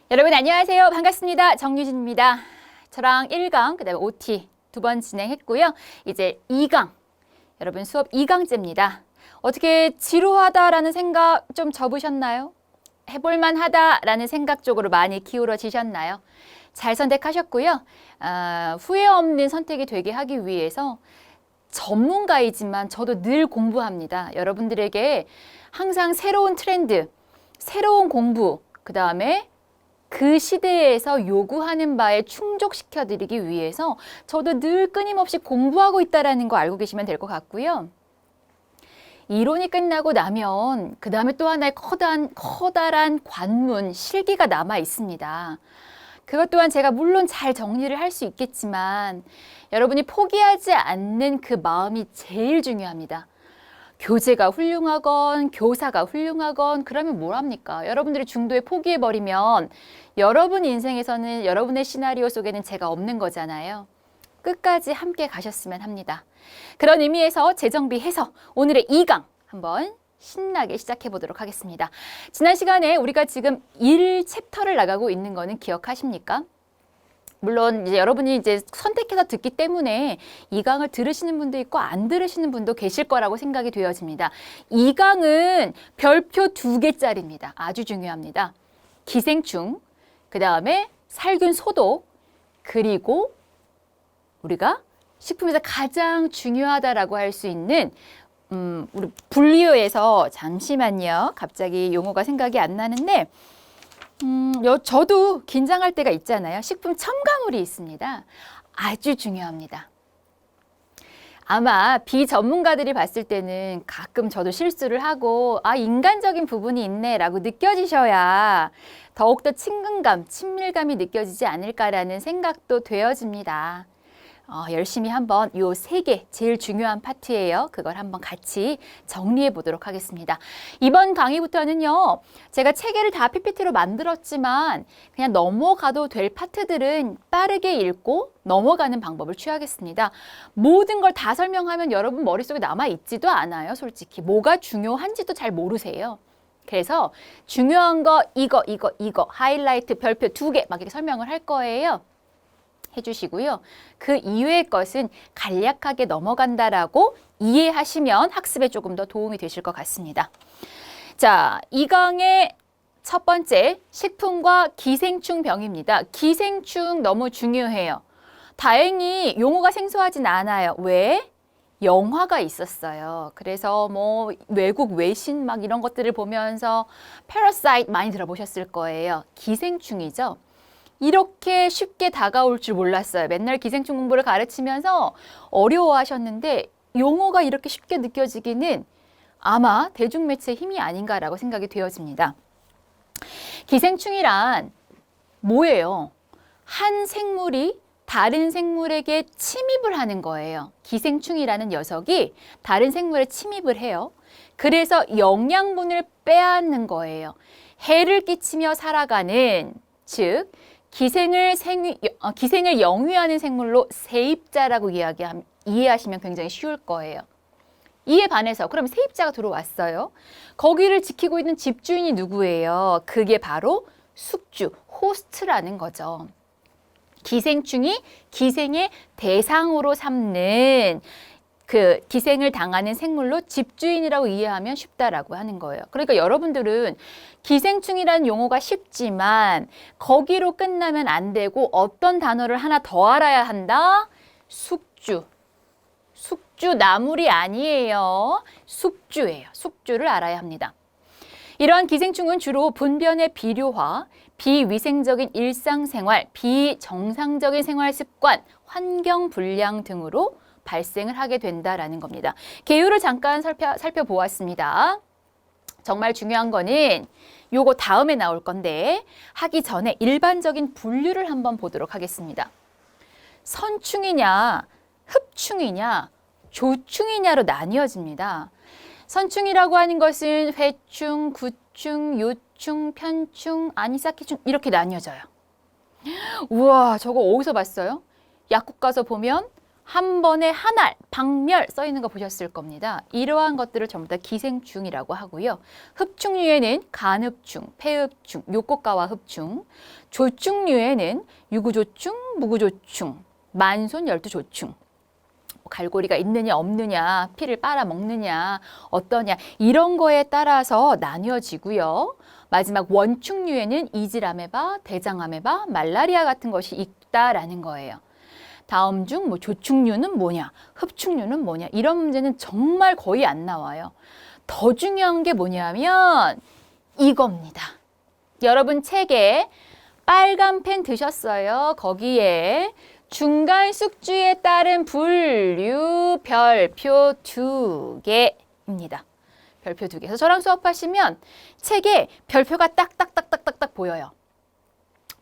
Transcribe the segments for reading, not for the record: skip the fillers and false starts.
여러분 안녕하세요. 반갑습니다. 정유진입니다. 저랑 1강, 그다음에 OT 두 번 진행했고요. 이제 2강, 여러분 수업 2강째입니다. 어떻게 지루하다라는 생각 좀 접으셨나요? 해볼만 하다라는 생각 쪽으로 많이 기울어지셨나요? 잘 선택하셨고요. 후회 없는 선택이 되게 하기 위해서 전문가이지만 저도 늘 공부합니다. 여러분들에게 항상 새로운 트렌드, 새로운 공부, 그 다음에 그 시대에서 요구하는 바에 충족시켜드리기 위해서 저도 늘 끊임없이 공부하고 있다는 거 알고 계시면 될 것 같고요. 이론이 끝나고 나면 그 다음에 또 하나의 커다란 관문, 실기가 남아 있습니다. 그것 또한 제가 물론 잘 정리를 할 수 있겠지만 여러분이 포기하지 않는 그 마음이 제일 중요합니다. 교재가 훌륭하건 교사가 훌륭하건 그러면 뭘 합니까? 여러분들이 중도에 포기해버리면 여러분 인생에서는 여러분의 시나리오 속에는 제가 없는 거잖아요. 끝까지 함께 가셨으면 합니다. 그런 의미에서 재정비해서 오늘의 2강 한번 신나게 시작해 보도록 하겠습니다. 지난 시간에 우리가 지금 1챕터를 나가고 있는 거는 기억하십니까? 물론 이제 여러분이 이제 선택해서 듣기 때문에 이 강을 들으시는 분도 있고 안 들으시는 분도 계실 거라고 생각이 되어집니다. 이 강은 별표 2개짜리입니다. 아주 중요합니다. 기생충, 그 다음에 살균 소독, 그리고 우리가 식품에서 가장 중요하다라고 할 수 있는 우리 분리효에서 잠시만요. 갑자기 용어가 생각이 안 나는데 저도 긴장할 때가 있잖아요. 식품 첨가물이 있습니다. 아주 중요합니다. 아마 비전문가들이 봤을 때는 가끔 저도 실수를 하고 인간적인 부분이 있네 라고 느껴지셔야 더욱더 친근감, 친밀감이 느껴지지 않을까라는 생각도 되어집니다. 열심히 한번 요 3개 제일 중요한 파트예요. 그걸 한번 같이 정리해 보도록 하겠습니다. 이번 강의부터는요. 제가 체계를 다 PPT로 만들었지만 그냥 넘어가도 될 파트들은 빠르게 읽고 넘어가는 방법을 취하겠습니다. 모든 걸 다 설명하면 여러분 머릿속에 남아있지도 않아요. 솔직히 뭐가 중요한지도 잘 모르세요. 그래서 중요한 거 이거 하이라이트 별표 2개 막 이렇게 설명을 할 거예요. 해주시고요. 그 이외의 것은 간략하게 넘어간다라고 이해하시면 학습에 조금 더 도움이 되실 것 같습니다. 자, 이 강의 첫 번째 식품과 기생충병입니다. 기생충 너무 중요해요. 다행히 용어가 생소하진 않아요. 왜? 영화가 있었어요. 그래서 뭐 외국 외신 막 이런 것들을 보면서 패러사이트 많이 들어보셨을 거예요. 기생충이죠. 이렇게 쉽게 다가올 줄 몰랐어요. 맨날 기생충 공부를 가르치면서 어려워하셨는데 용어가 이렇게 쉽게 느껴지기는 아마 대중매체의 힘이 아닌가라고 생각이 되어집니다. 기생충이란 뭐예요? 한 생물이 다른 생물에게 침입을 하는 거예요. 기생충이라는 녀석이 다른 생물에 침입을 해요. 그래서 영양분을 빼앗는 거예요. 해를 끼치며 살아가는, 즉 기생을 영위하는 생물로 세입자라고 이해하시면 굉장히 쉬울 거예요. 이에 반해서 그럼 세입자가 들어왔어요. 거기를 지키고 있는 집주인이 누구예요? 그게 바로 숙주, 호스트라는 거죠. 기생충이 기생의 대상으로 삼는 그 기생을 당하는 생물로 집주인이라고 이해하면 쉽다라고 하는 거예요. 그러니까 여러분들은 기생충이라는 용어가 쉽지만 거기로 끝나면 안 되고 어떤 단어를 하나 더 알아야 한다? 숙주. 숙주 나물이 아니에요. 숙주예요. 숙주를 알아야 합니다. 이러한 기생충은 주로 분변의 비료화, 비위생적인 일상생활, 비정상적인 생활 습관, 환경 불량 등으로 발생을 하게 된다라는 겁니다. 개요를 잠깐 살펴보았습니다. 정말 중요한 거는 요거 다음에 나올 건데 하기 전에 일반적인 분류를 한번 보도록 하겠습니다. 선충이냐, 흡충이냐, 조충이냐로 나뉘어집니다. 선충이라고 하는 것은 회충, 구충, 요충, 편충, 아니사키충 이렇게 나뉘어져요. 우와, 저거 어디서 봤어요? 약국 가서 보면 한 번에 한 알, 박멸 써 있는 거 보셨을 겁니다. 이러한 것들을 전부 다 기생충이라고 하고요. 흡충류에는 간흡충, 폐흡충, 요꽃가와 흡충, 조충류에는 유구조충, 무구조충, 만손, 열두조충. 갈고리가 있느냐 없느냐, 피를 빨아먹느냐 어떠냐 이런 거에 따라서 나뉘어지고요. 마지막 원충류에는 이질아메바, 대장아메바, 말라리아 같은 것이 있다라는 거예요. 다음 중 뭐 조충류는 뭐냐, 흡충류는 뭐냐 이런 문제는 정말 거의 안 나와요. 더 중요한 게 뭐냐면 이겁니다. 여러분 책에 빨간 펜 드셨어요. 거기에 중간 숙주에 따른 분류 별표 2개입니다. 별표 2개. 그래서 저랑 수업하시면 책에 별표가 딱딱딱딱딱딱 보여요.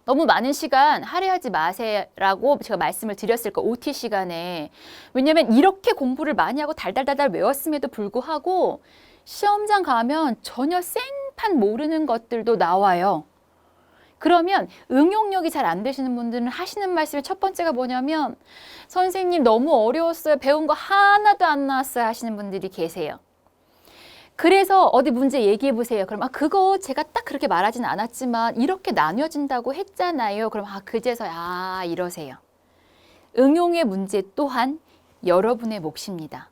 너무 많은 시간 할애하지 마세라고 제가 말씀을 드렸을 거 OT 시간에. 왜냐면 이렇게 공부를 많이 하고 달달달달 외웠음에도 불구하고 시험장 가면 전혀 생판 모르는 것들도 나와요. 그러면 응용력이 잘 안 되시는 분들은 하시는 말씀이 첫 번째가 뭐냐면 선생님 너무 어려웠어요. 배운 거 하나도 안 나왔어요 하시는 분들이 계세요. 그래서 어디 문제 얘기해 보세요. 그럼 그거 제가 딱 그렇게 말하진 않았지만 이렇게 나뉘어진다고 했잖아요. 그럼 그제서야 이러세요. 응용의 문제 또한 여러분의 몫입니다.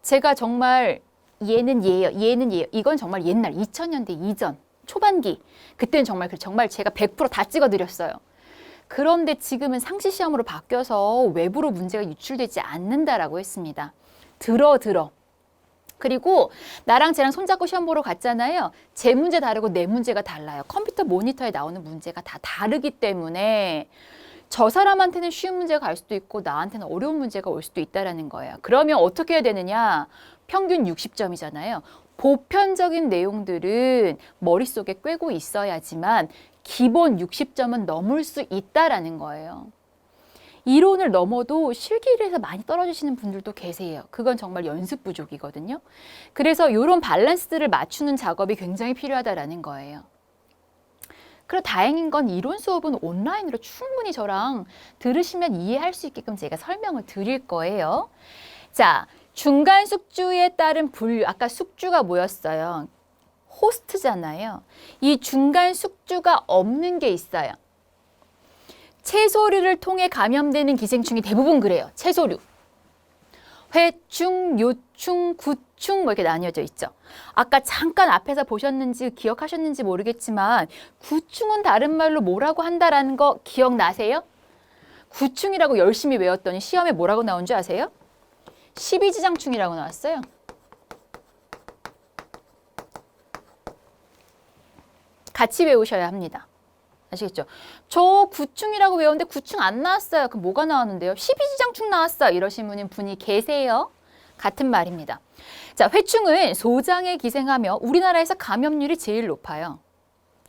제가 정말 얘는 얘예요. 얘는 얘예요. 이건 정말 옛날 2000년대 이전 초반기 그때는 정말 제가 100% 다 찍어드렸어요. 그런데 지금은 상시 시험으로 바뀌어서 외부로 문제가 유출되지 않는다라고 했습니다. 들어. 그리고 나랑 쟤랑 손잡고 시험 보러 갔잖아요. 제 문제 다르고 내 문제가 달라요. 컴퓨터 모니터에 나오는 문제가 다 다르기 때문에 저 사람한테는 쉬운 문제가 갈 수도 있고 나한테는 어려운 문제가 올 수도 있다는 거예요. 그러면 어떻게 해야 되느냐? 평균 60점이잖아요. 보편적인 내용들은 머릿속에 꿰고 있어야지만 기본 60점은 넘을 수 있다라는 거예요. 이론을 넘어도 실기에서 많이 떨어지시는 분들도 계세요. 그건 정말 연습 부족이거든요. 그래서 이런 밸런스를 맞추는 작업이 굉장히 필요하다라는 거예요. 그리고 다행인 건 이론 수업은 온라인으로 충분히 저랑 들으시면 이해할 수 있게끔 제가 설명을 드릴 거예요. 자, 중간 숙주에 따른 분류, 아까 숙주가 뭐였어요? 호스트잖아요. 이 중간 숙주가 없는 게 있어요. 채소류를 통해 감염되는 기생충이 대부분 그래요. 채소류. 회충, 요충, 구충 뭐 이렇게 나뉘어져 있죠. 아까 잠깐 앞에서 보셨는지 기억하셨는지 모르겠지만 구충은 다른 말로 뭐라고 한다라는 거 기억나세요? 구충이라고 열심히 외웠더니 시험에 뭐라고 나온 줄 아세요? 12지장충이라고 나왔어요. 같이 외우셔야 합니다. 아시겠죠? 저 구충이라고 외웠는데 구충 안 나왔어요. 그럼 뭐가 나왔는데요? 12지장충 나왔어. 이러신 분이 계세요. 같은 말입니다. 자, 회충은 소장에 기생하며 우리나라에서 감염률이 제일 높아요.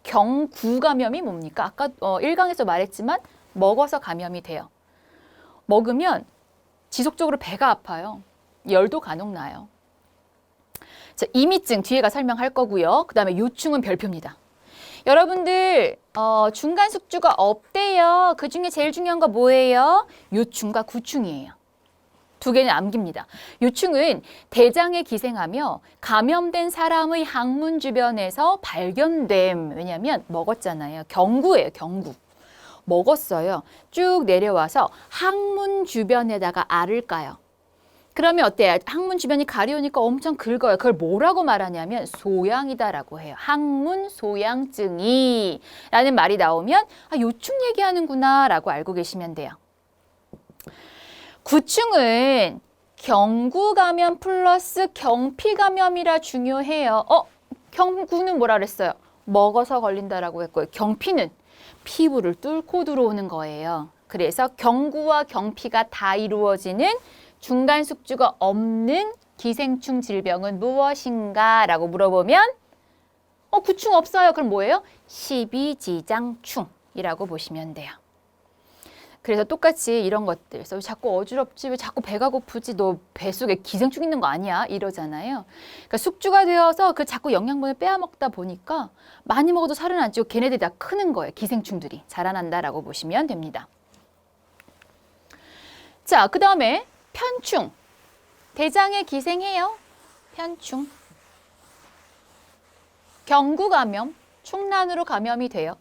경구 감염이 뭡니까? 아까 1강에서 말했지만 먹어서 감염이 돼요. 먹으면 지속적으로 배가 아파요. 열도 간혹 나요. 자, 이미증 뒤에가 설명할 거고요. 그 다음에 요충은 별표입니다. 여러분들 중간 숙주가 없대요. 그 중에 제일 중요한 거 뭐예요? 요충과 구충이에요. 두 개는 암기입니다. 요충은 대장에 기생하며 감염된 사람의 항문 주변에서 발견됨. 왜냐하면 먹었잖아요. 경구예요. 경구. 먹었어요. 쭉 내려와서 항문 주변에다가 알을 까요. 그러면 어때요? 항문 주변이 가려우니까 엄청 긁어요. 그걸 뭐라고 말하냐면 소양이다라고 해요. 항문 소양증이 라는 말이 나오면 요충 얘기하는구나 라고 알고 계시면 돼요. 구충은 경구 감염 플러스 경피 감염이라 중요해요. 경구는 뭐라 그랬어요? 먹어서 걸린다라고 했고요. 경피는 피부를 뚫고 들어오는 거예요. 그래서 경구와 경피가 다 이루어지는 중간 숙주가 없는 기생충 질병은 무엇인가? 라고 물어보면 구충 없어요. 그럼 뭐예요? 12지장충이라고 보시면 돼요. 그래서 똑같이 이런 것들, 왜 자꾸 어지럽지? 왜 자꾸 배가 고프지? 너 뱃속에 기생충 있는 거 아니야? 이러잖아요. 그러니까 숙주가 되어서 그 자꾸 영양분을 빼앗먹다 보니까 많이 먹어도 살은 안 찌고 걔네들이 다 크는 거예요. 기생충들이 자라난다라고 보시면 됩니다. 자, 그 다음에 편충. 대장에 기생해요. 편충. 경구 감염, 충란으로 감염이 돼요.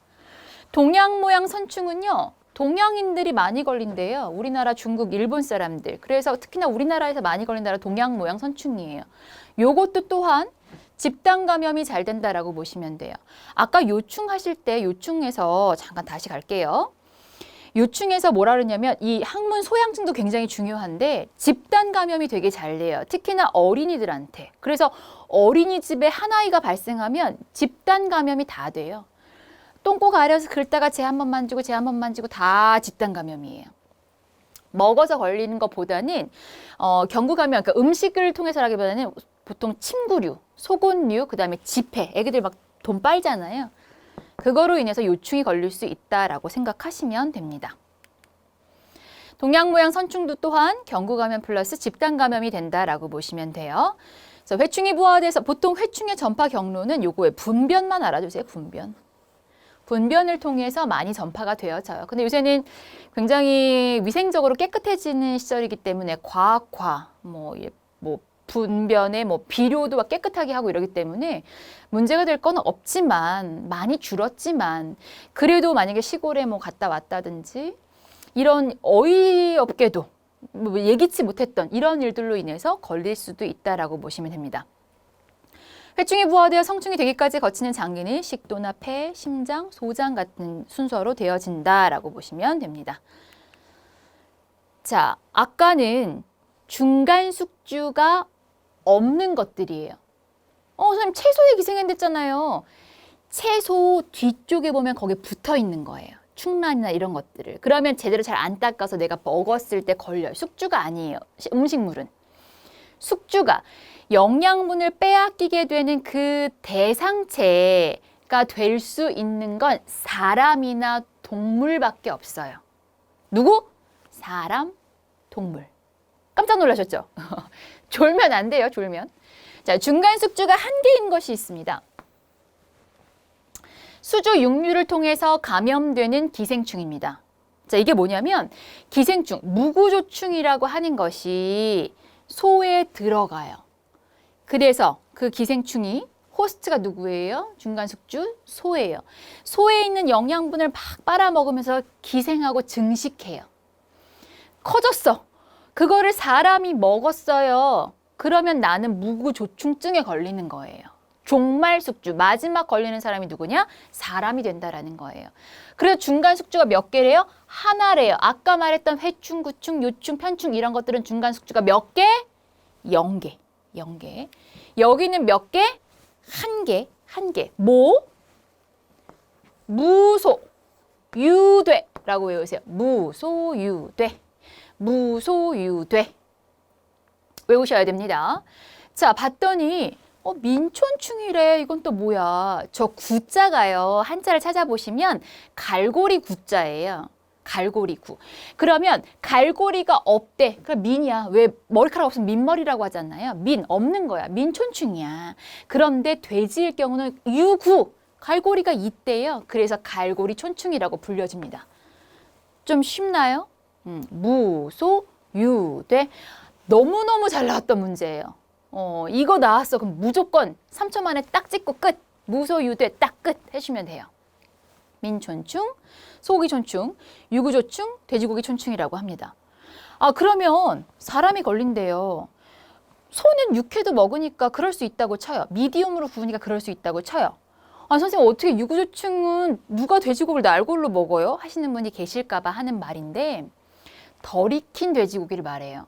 동양 모양 선충은요. 동양인들이 많이 걸린대요. 우리나라, 중국, 일본 사람들. 그래서 특히나 우리나라에서 많이 걸린 나라 동양 모양 선충이에요. 요것도 또한 집단 감염이 잘 된다라고 보시면 돼요. 아까 요충 하실 때 요충에서 잠깐 다시 갈게요. 요충에서 뭐라 그러냐면 이 항문 소양증도 굉장히 중요한데 집단 감염이 되게 잘 돼요. 특히나 어린이들한테. 그래서 어린이집에 한 아이가 발생하면 집단 감염이 다 돼요. 똥꼬 가려서 긁다가 쟤 한 번 만지고 쟤 한 번 만지고 다 집단 감염이에요. 먹어서 걸리는 것보다는 경구 감염, 그러니까 음식을 통해서라기보다는 보통 침구류, 속옷류, 그다음에 지폐, 애기들 막 돈 빨잖아요. 그거로 인해서 요충이 걸릴 수 있다라고 생각하시면 됩니다. 동양 모양 선충도 또한 경구 감염 플러스 집단 감염이 된다라고 보시면 돼요. 그래서 회충이 부화돼서 보통 회충의 전파 경로는 요거에 분변만 알아두세요. 분변. 분변을 통해서 많이 전파가 되어져요. 근데 요새는 굉장히 위생적으로 깨끗해지는 시절이기 때문에 과학화, 분변에 비료도 막 깨끗하게 하고 이러기 때문에 문제가 될 건 없지만 많이 줄었지만 그래도 만약에 시골에 갔다 왔다든지 이런 어이없게도 예기치 못했던 이런 일들로 인해서 걸릴 수도 있다라고 보시면 됩니다. 회충이 부화되어 성충이 되기까지 거치는 장기는 식도나 폐, 심장, 소장 같은 순서로 되어진다라고 보시면 됩니다. 자, 아까는 중간 숙주가 없는 것들이에요. 선생님 채소에 기생했댔잖아요. 채소 뒤쪽에 보면 거기에 붙어 있는 거예요. 충란이나 이런 것들을. 그러면 제대로 잘 안 닦아서 내가 먹었을 때 걸려요. 숙주가 아니에요. 음식물은. 숙주가 영양분을 빼앗기게 되는 그 대상체가 될 수 있는 건 사람이나 동물밖에 없어요. 누구? 사람, 동물. 깜짝 놀라셨죠? 졸면 안 돼요, 졸면. 자, 중간 숙주가 한 개인 것이 있습니다. 수주 육류를 통해서 감염되는 기생충입니다. 자, 이게 뭐냐면 기생충, 무구조충이라고 하는 것이 소에 들어가요. 그래서 그 기생충이 호스트가 누구예요? 중간 숙주, 소예요. 소에 있는 영양분을 막 빨아먹으면서 기생하고 증식해요. 커졌어. 그거를 사람이 먹었어요. 그러면 나는 무구조충증에 걸리는 거예요. 종말 숙주, 마지막 걸리는 사람이 누구냐? 사람이 된다라는 거예요. 그래서 중간 숙주가 몇 개래요? 하나래요. 아까 말했던 회충, 구충, 요충, 편충 이런 것들은 중간 숙주가 몇 개? 0개. 0개. 여기는 몇 개? 한 개. 한 개. 무소, 유돼라고 외우세요. 무소유돼. 무소유돼. 외우셔야 됩니다. 자, 봤더니 민촌충이래. 이건 또 뭐야? 저 구자가요. 한자를 찾아보시면 갈고리 구자예요. 갈고리 구. 그러면 갈고리가 없대. 그럼 민이야. 왜 머리카락 없으면 민머리라고 하잖아요. 민 없는 거야. 민촌충이야. 그런데 돼지일 경우는 유구. 갈고리가 있대요. 그래서 갈고리 촌충이라고 불려집니다. 좀 쉽나요? 무소 유돼. 너무너무 잘 나왔던 문제예요. 이거 나왔어. 그럼 무조건 3초 만에 딱 찍고 끝. 무소유돼 딱 끝 해주면 돼요. 민촌충, 소고기촌충, 유구조충, 돼지고기촌충이라고 합니다. 그러면 사람이 걸린대요. 소는 육회도 먹으니까 그럴 수 있다고 쳐요. 미디움으로 구우니까 그럴 수 있다고 쳐요. 선생님 어떻게 유구조충은 누가 돼지고기를 날골로 먹어요? 하시는 분이 계실까 봐 하는 말인데 덜 익힌 돼지고기를 말해요.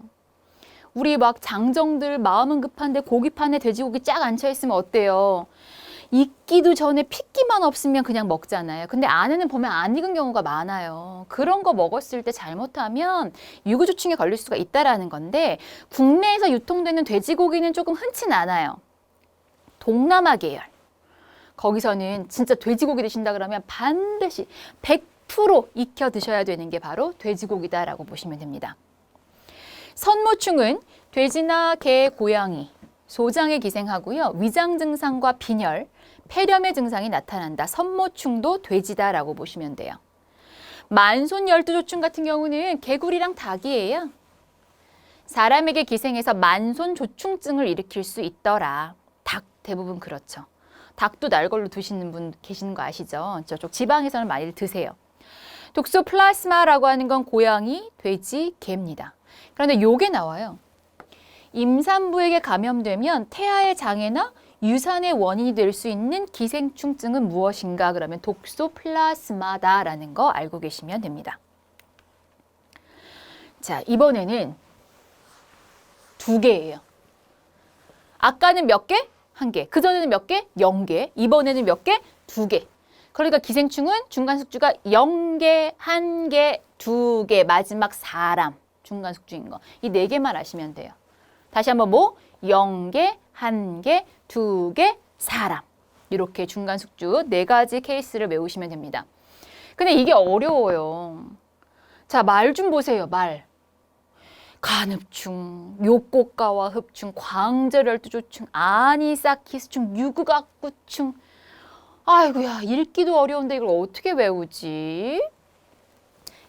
우리 막 장정들 마음은 급한데 고기판에 돼지고기 쫙 앉혀있으면 어때요? 익기도 전에 핏기만 없으면 그냥 먹잖아요. 근데 안에는 보면 안 익은 경우가 많아요. 그런 거 먹었을 때 잘못하면 유구조충에 걸릴 수가 있다라는 건데 국내에서 유통되는 돼지고기는 조금 흔치는 않아요. 동남아 계열. 거기서는 진짜 돼지고기 드신다 그러면 반드시 100% 익혀 드셔야 되는 게 바로 돼지고기다라고 보시면 됩니다. 선모충은 돼지나 개, 고양이, 소장에 기생하고요. 위장 증상과 빈혈, 폐렴의 증상이 나타난다. 선모충도 돼지다라고 보시면 돼요. 만손 열두조충 같은 경우는 개구리랑 닭이에요. 사람에게 기생해서 만손조충증을 일으킬 수 있더라. 닭 대부분 그렇죠. 닭도 날걸로 드시는 분 계시는 거 아시죠? 저쪽 지방에서는 많이 드세요. 톡소플라스마라고 하는 건 고양이, 돼지, 개입니다. 그런데 요게 나와요. 임산부에게 감염되면 태아의 장애나 유산의 원인이 될 수 있는 기생충증은 무엇인가? 그러면 톡소플라스마다라는 거 알고 계시면 됩니다. 자, 이번에는 2개예요. 아까는 몇 개? 1개. 그전에는 몇 개? 0개. 이번에는 몇 개? 2개. 그러니까 기생충은 중간 숙주가 0개, 1개, 2개, 마지막 사람. 중간 숙주인 거. 이 4개만 아시면 돼요. 다시 한번 뭐? 0개, 1개, 2개, 사람. 이렇게 중간 숙주 4가지 케이스를 외우시면 됩니다. 근데 이게 어려워요. 자, 말 좀 보세요. 말. 간흡충, 요꽃가와 흡충, 광절열두조충, 아니사키스충, 유구각구충. 아이고야, 읽기도 어려운데 이걸 어떻게 외우지?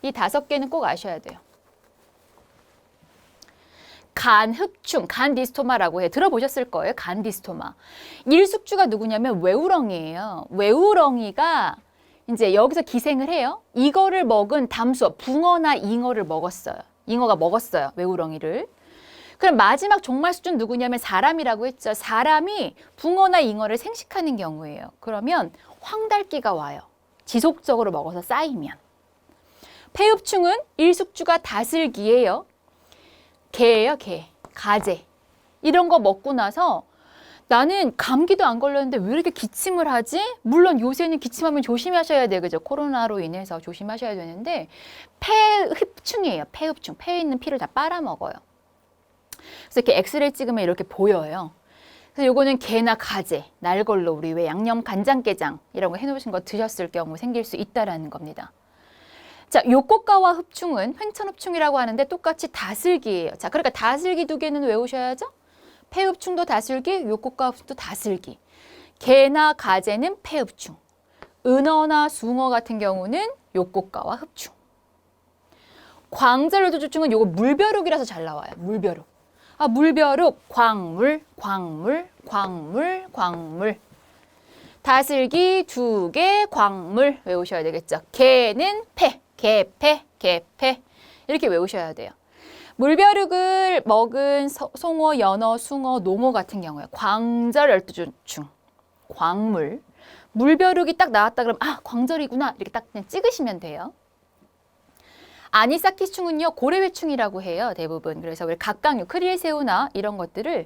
이 5개는 꼭 아셔야 돼요. 간흡충, 간디스토마라고 해. 들어보셨을 거예요. 간디스토마. 1숙주가 누구냐면 외우렁이에요. 외우렁이가 이제 여기서 기생을 해요. 이거를 먹은 담수어, 붕어나 잉어를 먹었어요. 잉어가 먹었어요. 외우렁이를. 그럼 마지막 종말숙주는 누구냐면 사람이라고 했죠. 사람이 붕어나 잉어를 생식하는 경우예요. 그러면 황달기가 와요. 지속적으로 먹어서 쌓이면. 폐흡충은 1숙주가 다슬기예요. 개예요, 개. 가재. 이런 거 먹고 나서 나는 감기도 안 걸렸는데 왜 이렇게 기침을 하지? 물론 요새는 기침하면 조심하셔야 돼요. 그죠? 코로나로 인해서 조심하셔야 되는데 폐흡충이에요. 폐흡충. 폐에 있는 피를 다 빨아먹어요. 그래서 이렇게 엑스레이 찍으면 이렇게 보여요. 그래서 요거는 개나 가재, 날걸로 우리 왜 양념 간장게장 이런 거 해놓으신 거 드셨을 경우 생길 수 있다라는 겁니다. 자, 요꽃가와 흡충은 횡천흡충이라고 하는데 똑같이 다슬기예요. 자, 그러니까 다슬기 2개는 외우셔야죠. 폐흡충도 다슬기, 요꽃가 흡충도 다슬기. 개나 가재는 폐흡충. 은어나 숭어 같은 경우는 요꽃가와 흡충. 광절열두조충은 요거 물벼룩이라서 잘 나와요. 물벼룩. 아, 물벼룩, 광물, 광물, 광물, 광물. 다슬기 2개, 광물 외우셔야 되겠죠. 개는 폐, 개폐, 개폐. 이렇게 외우셔야 돼요. 물벼룩을 먹은 송어, 연어, 숭어, 농어 같은 경우에 광절열두조충, 광물. 물벼룩이 딱 나왔다 그러면 아, 광절이구나. 이렇게 딱 그냥 찍으시면 돼요. 아니사키스충은요, 고래회충이라고 해요, 대부분. 그래서 우리 각각류, 크릴새우나 이런 것들을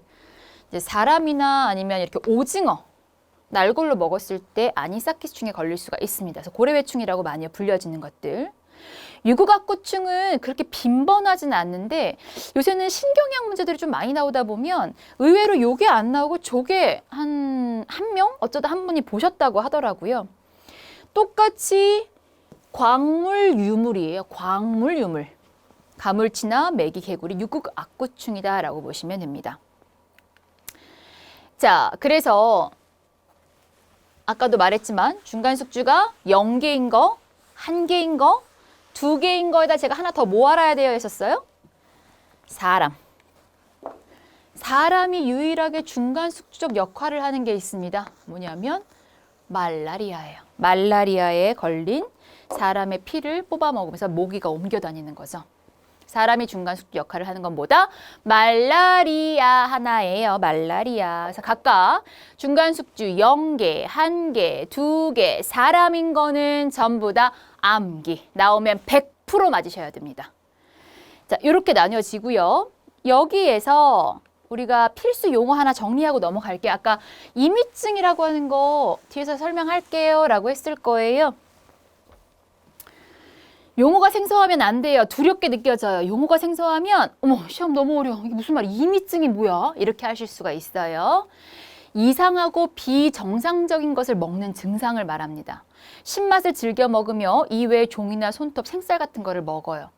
이제 사람이나 아니면 이렇게 오징어, 날골로 먹었을 때 아니사키스충에 걸릴 수가 있습니다. 그래서 고래회충이라고 많이 불려지는 것들. 유구각구충은 그렇게 빈번하진 않는데 요새는 신경약 문제들이 좀 많이 나오다 보면 의외로 요게 안 나오고 저게 한 명? 어쩌다 한 분이 보셨다고 하더라고요. 똑같이 광물 유물이에요. 광물 유물. 가물치나 메기, 개구리, 유구악구충이다라고 보시면 됩니다. 자, 그래서 아까도 말했지만 중간 숙주가 0개인 거, 1개인 거, 2개인 거에다 제가 하나 더 뭐 알아야 되어 있었어요? 사람. 사람이 유일하게 중간 숙주적 역할을 하는 게 있습니다. 뭐냐면 말라리아예요. 말라리아에 걸린 사람의 피를 뽑아 먹으면서 모기가 옮겨 다니는 거죠. 사람이 중간 숙주 역할을 하는 건 뭐다? 말라리아 하나예요. 말라리아. 그래서 각각 중간 숙주 0개, 1개, 2개, 사람인 거는 전부 다 암기. 나오면 100% 맞으셔야 됩니다. 자, 이렇게 나뉘어지고요. 여기에서 우리가 필수 용어 하나 정리하고 넘어갈게요. 아까 이미증이라고 하는 거 뒤에서 설명할게요 라고 했을 거예요. 용어가 생소하면 안 돼요. 두렵게 느껴져요. 용어가 생소하면 어머, 시험 너무 어려워. 이게 무슨 말이야? 이미증이 뭐야? 이렇게 하실 수가 있어요. 이상하고 비정상적인 것을 먹는 증상을 말합니다. 신맛을 즐겨 먹으며 이외에 종이나 손톱, 생쌀 같은 거를 먹어요.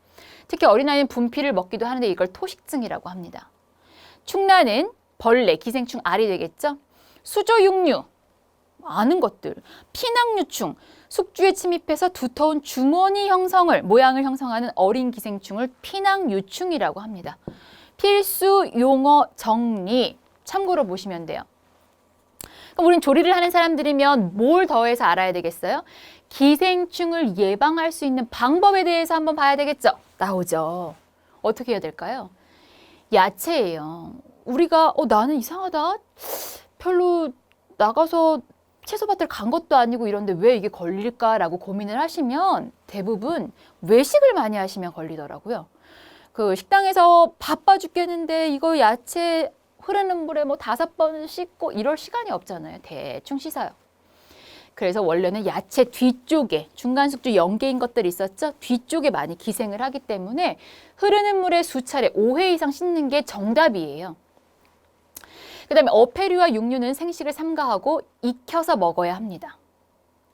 특히 어린아이는 분필을 먹기도 하는데 이걸 토식증이라고 합니다. 충란은 벌레, 기생충, 알이 되겠죠? 수조육류, 아는 것들. 피낭류충, 숙주에 침입해서 두터운 주머니 모양을 형성하는 어린 기생충을 피낭유충이라고 합니다. 필수 용어 정리 참고로 보시면 돼요. 그럼 우린 조리를 하는 사람들이면 뭘 더해서 알아야 되겠어요? 기생충을 예방할 수 있는 방법에 대해서 한번 봐야 되겠죠? 나오죠. 어떻게 해야 될까요? 야채예요. 우리가 나는 이상하다. 별로 나가서 채소밭을 간 것도 아니고 이런데 왜 이게 걸릴까라고 고민을 하시면 대부분 외식을 많이 하시면 걸리더라고요. 그 식당에서 바빠 죽겠는데 이거 야채 흐르는 물에 뭐 5번 씻고 이럴 시간이 없잖아요. 대충 씻어요. 그래서 원래는 야채 뒤쪽에 중간 숙주 연계인 것들이 있었죠. 뒤쪽에 많이 기생을 하기 때문에 흐르는 물에 수차례 5회 이상 씻는 게 정답이에요. 그 다음에 어패류와 육류는 생식을 삼가하고 익혀서 먹어야 합니다.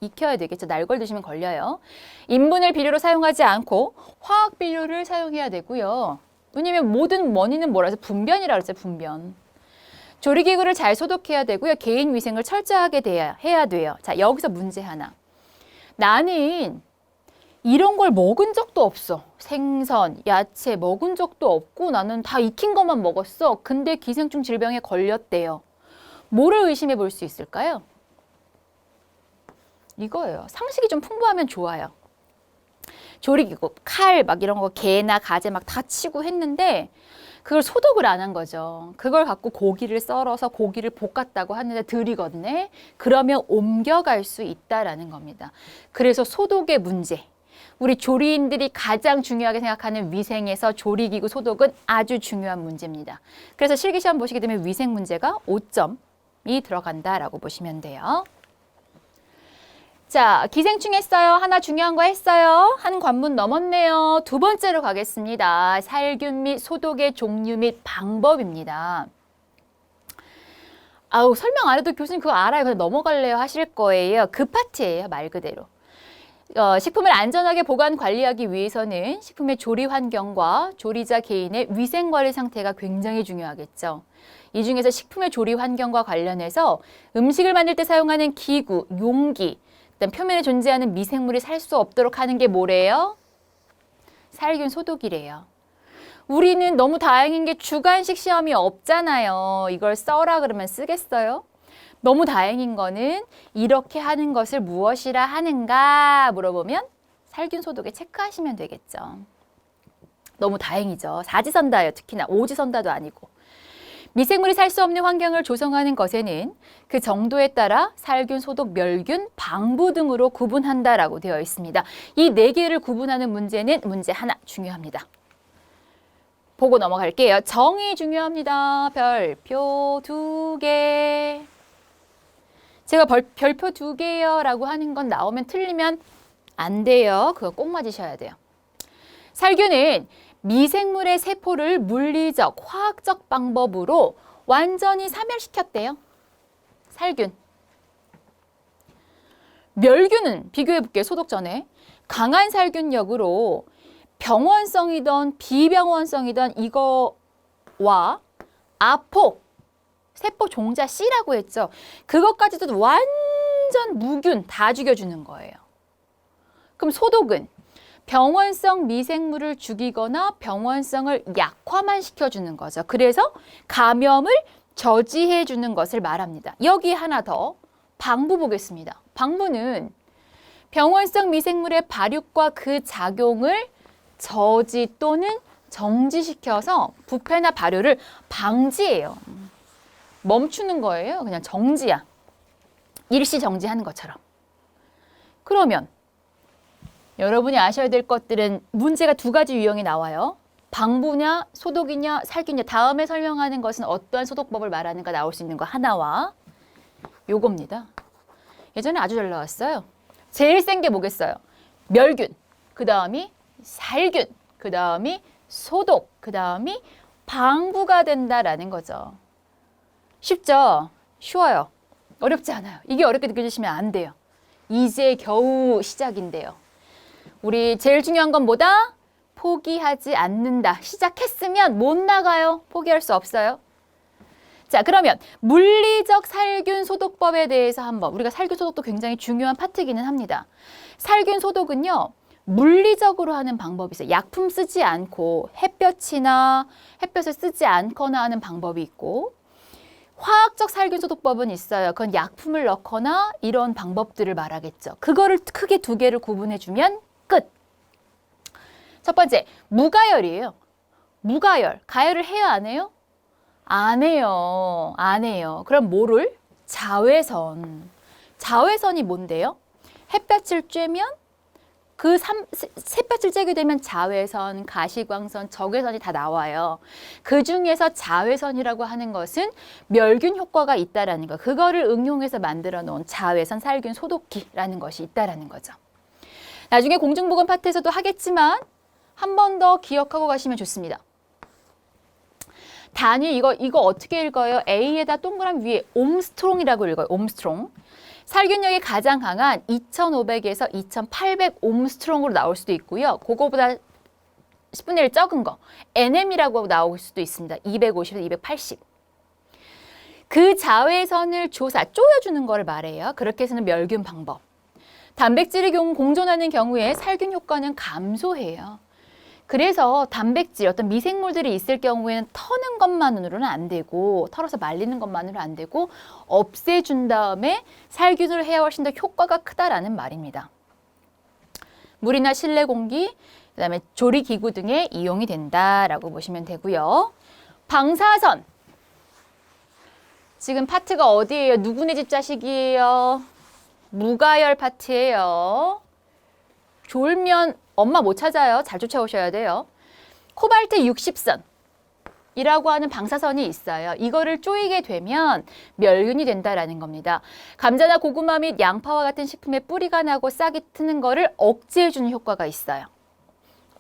익혀야 되겠죠. 날걸 드시면 걸려요. 인분을 비료로 사용하지 않고 화학 비료를 사용해야 되고요. 왜냐면 모든 원인은 뭐라 해서 분변이라고 했어요. 분변. 조리기구를 잘 소독해야 되고요. 개인 위생을 철저하게 해야 돼요. 자, 여기서 문제 하나. 나는 이런 걸 먹은 적도 없어. 생선, 야채 먹은 적도 없고 나는 다 익힌 것만 먹었어. 근데 기생충 질병에 걸렸대요. 뭐를 의심해 볼 수 있을까요? 이거예요. 상식이 좀 풍부하면 좋아요. 조리기구, 칼 막 이런 거 개나 가재 막 다 치고 했는데 그걸 소독을 안 한 거죠. 그걸 갖고 고기를 썰어서 고기를 볶았다고 하는데 들이걷네? 그러면 옮겨갈 수 있다라는 겁니다. 그래서 소독의 문제. 우리 조리인들이 가장 중요하게 생각하는 위생에서 조리기구 소독은 아주 중요한 문제입니다. 그래서 실기시험 보시게 되면 위생 문제가 5점이 들어간다라고 보시면 돼요. 자, 기생충 했어요. 하나 중요한 거 했어요. 한 관문 넘었네요. 두 번째로 가겠습니다. 살균 및 소독의 종류 및 방법입니다. 아우, 설명 안 해도 교수님 그거 알아요. 그냥 넘어갈래요 하실 거예요. 그 파트예요, 말 그대로. 식품을 안전하게 보관 관리하기 위해서는 식품의 조리 환경과 조리자 개인의 위생 관리 상태가 굉장히 중요하겠죠. 이 중에서 식품의 조리 환경과 관련해서 음식을 만들 때 사용하는 기구, 용기, 그다음 표면에 존재하는 미생물이 살 수 없도록 하는 게 뭐래요? 살균 소독이래요. 우리는 너무 다행인 게 주관식 시험이 없잖아요. 이걸 써라 그러면 쓰겠어요? 너무 다행인 거는 이렇게 하는 것을 무엇이라 하는가 물어보면 살균 소독에 체크하시면 되겠죠. 너무 다행이죠. 사지선다예요. 특히나 오지선다도 아니고. 미생물이 살 수 없는 환경을 조성하는 것에는 그 정도에 따라 살균, 소독, 멸균, 방부 등으로 구분한다라고 되어 있습니다. 이 4개를 구분하는 문제는 문제 하나 중요합니다. 보고 넘어갈게요. 정의 중요합니다. 별표 2개. 제가 별표 2개요 라고 하는 건 나오면 틀리면 안 돼요. 그거 꼭 맞으셔야 돼요. 살균은 미생물의 세포를 물리적, 화학적 방법으로 완전히 사멸시켰대요. 살균. 멸균은 비교해 볼게요. 소독 전에. 강한 살균력으로 병원성이든 비병원성이든 이거와 아포, 세포 종자 C라고 했죠. 그것까지도 완전 무균 다 죽여주는 거예요. 그럼 소독은 병원성 미생물을 죽이거나 병원성을 약화만 시켜주는 거죠. 그래서 감염을 저지해 주는 것을 말합니다. 여기 하나 더 방부 보겠습니다. 방부는 병원성 미생물의 발육과 그 작용을 저지 또는 정지시켜서 부패나 발효를 방지해요. 멈추는 거예요. 그냥 정지야. 일시 정지하는 것처럼. 그러면 여러분이 아셔야 될 것들은 문제가 2가지 유형이 나와요. 방부냐, 소독이냐, 살균이냐. 다음에 설명하는 것은 어떠한 소독법을 말하는가 나올 수 있는 거 하나와 요겁니다. 예전에 아주 잘 나왔어요. 제일 센 게 뭐겠어요? 멸균, 그 다음이 살균, 그 다음이 소독, 그 다음이 방부가 된다라는 거죠. 쉽죠? 쉬워요. 어렵지 않아요. 이게 어렵게 느껴지시면 안 돼요. 이제 겨우 시작인데요. 우리 제일 중요한 건 뭐다? 포기하지 않는다. 시작했으면 못 나가요. 포기할 수 없어요. 자, 그러면 물리적 살균 소독법에 대해서 한번, 우리가 살균 소독도 굉장히 중요한 파트기는 합니다. 살균 소독은요, 물리적으로 하는 방법이 있어요. 약품 쓰지 않고 햇볕을 쓰지 않거나 하는 방법이 있고 화학적 살균 소독법은 있어요. 그건 약품을 넣거나 이런 방법들을 말하겠죠. 그거를 크게 두 개를 구분해주면 끝. 첫 번째, 무가열이에요. 무가열. 가열을 해요, 안 해요? 안 해요. 안 해요. 그럼 뭐를? 자외선. 자외선이 뭔데요? 햇볕을 쬐면 햇볕을 쬐게 되면 자외선, 가시광선, 적외선이 다 나와요. 그 중에서 자외선이라고 하는 것은 멸균 효과가 있다라는 거. 그거를 응용해서 만들어 놓은 자외선 살균 소독기라는 것이 있다라는 거죠. 나중에 공중보건 파트에서도 하겠지만 한 번 더 기억하고 가시면 좋습니다. 단위 이거 어떻게 읽어요? A에다 동그라미 위에 옴스트롱이라고 읽어요. 옴스트롱. 살균력이 가장 강한 2500에서 2800 옴스트롱으로 나올 수도 있고요. 그거보다 10분의 1 적은 거 NM이라고 나올 수도 있습니다. 250에서 280. 그 자외선을 쪼여주는 거를 말해요. 그렇게 해서는 멸균 방법. 단백질이 공존하는 경우에 살균 효과는 감소해요. 그래서 단백질, 어떤 미생물들이 있을 경우에는 터는 것만으로는 안 되고 털어서 말리는 것만으로는 안 되고 없애준 다음에 살균을 해야 훨씬 더 효과가 크다라는 말입니다. 물이나 실내 공기, 그다음에 조리기구 등에 이용이 된다라고 보시면 되고요. 방사선. 지금 파트가 어디예요? 누구네 집 자식이에요? 무가열 파트예요. 졸면 엄마 못 찾아요. 잘 쫓아오셔야 돼요. 코발트 60선이라고 하는 방사선이 있어요. 이거를 쪼이게 되면 멸균이 된다라는 겁니다. 감자나 고구마 및 양파와 같은 식품에 뿌리가 나고 싹이 트는 거를 억제해주는 효과가 있어요.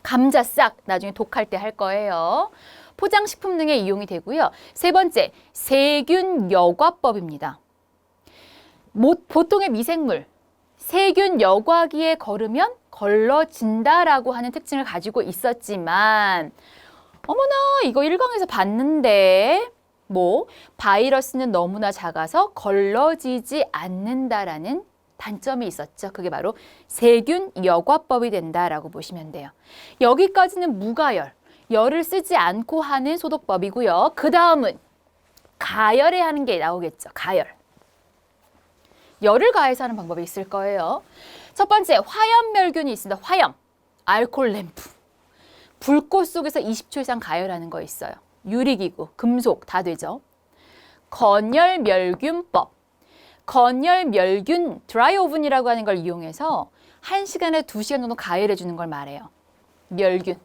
감자 싹 나중에 독할 때 할 거예요. 포장식품 등에 이용이 되고요. 세 번째, 세균 여과법입니다. 보통의 미생물, 세균 여과기에 걸으면 걸러진다라고 하는 특징을 가지고 있었지만 어머나 이거 1강에서 봤는데 바이러스는 너무나 작아서 걸러지지 않는다라는 단점이 있었죠. 그게 바로 세균 여과법이 된다라고 보시면 돼요. 여기까지는 무가열, 열을 쓰지 않고 하는 소독법이고요. 그 다음은 가열에 하는 게 나오겠죠. 가열. 열을 가해서 하는 방법이 있을 거예요. 첫 번째, 화염멸균이 있습니다. 화염, 알코올 램프. 불꽃 속에서 20초 이상 가열하는 거 있어요. 유리기구, 금속 다 되죠. 건열멸균법. 건열멸균 드라이 오븐이라고 하는 걸 이용해서 1시간에 2시간 정도 가열해 주는 걸 말해요. 멸균,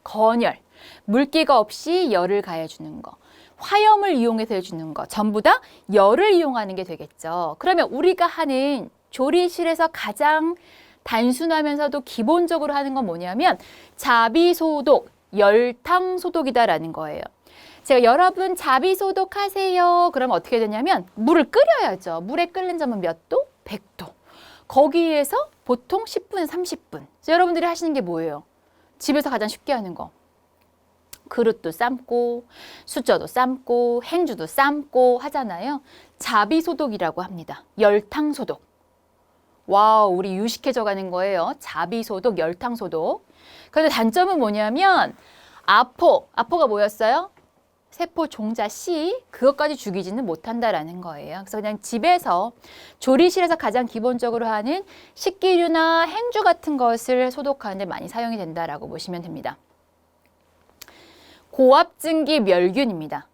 건열, 물기가 없이 열을 가해 주는 거. 화염을 이용해서 해주는 거. 전부 다 열을 이용하는 게 되겠죠. 그러면 우리가 하는 조리실에서 가장 단순하면서도 기본적으로 하는 건 뭐냐면 자비소독, 열탕소독이다라는 거예요. 제가 여러분 자비소독하세요. 그러면 어떻게 되냐면 물을 끓여야죠. 물에 끓는 점은 몇 도? 100도. 거기에서 보통 10분에서 30분. 여러분들이 하시는 게 뭐예요? 집에서 가장 쉽게 하는 거. 그릇도 삶고 수저도 삶고 행주도 삶고 하잖아요. 자비소독이라고 합니다. 열탕소독. 와우, 우리 유식해져 가는 거예요. 자비소독, 열탕소독. 그런데 단점은 뭐냐면 아포가 뭐였어요? 세포 종자 C, 그것까지 죽이지는 못한다라는 거예요. 그래서 그냥 집에서 조리실에서 가장 기본적으로 하는 식기류나 행주 같은 것을 소독하는 데 많이 사용이 된다라고 보시면 됩니다. 고압증기 멸균입니다.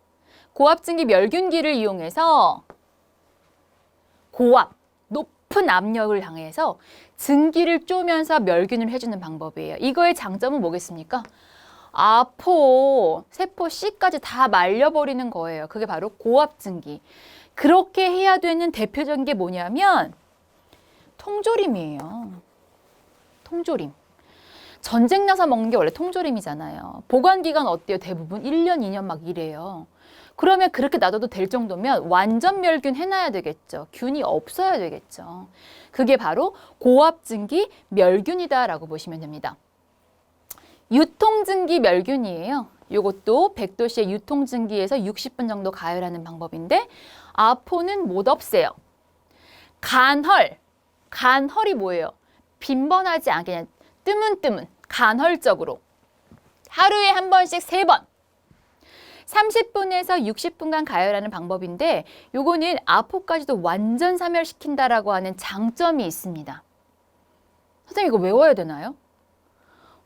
고압증기 멸균기를 이용해서 고압, 높은 압력을 당해서 증기를 쪼면서 멸균을 해주는 방법이에요. 이거의 장점은 뭐겠습니까? 세포 C까지 다 말려버리는 거예요. 그게 바로 고압증기. 그렇게 해야 되는 대표적인 게 뭐냐면 통조림이에요. 통조림. 전쟁 나서 먹는 게 원래 통조림이잖아요. 보관기간 어때요? 대부분 1년, 2년 막 이래요. 그러면 그렇게 놔둬도 될 정도면 완전 멸균 해놔야 되겠죠. 균이 없어야 되겠죠. 그게 바로 고압증기 멸균이다라고 보시면 됩니다. 유통증기 멸균이에요. 이것도 100도씨의 유통증기에서 60분 정도 가열하는 방법인데 아포는 못 없애요. 간헐이 뭐예요? 빈번하지 않게 그냥 뜨문뜨문 간헐적으로 하루에 한 번씩 3번 30분에서 60분간 가열하는 방법인데 요거는 아포까지도 완전 사멸시킨다라고 하는 장점이 있습니다. 선생님 이거 외워야 되나요?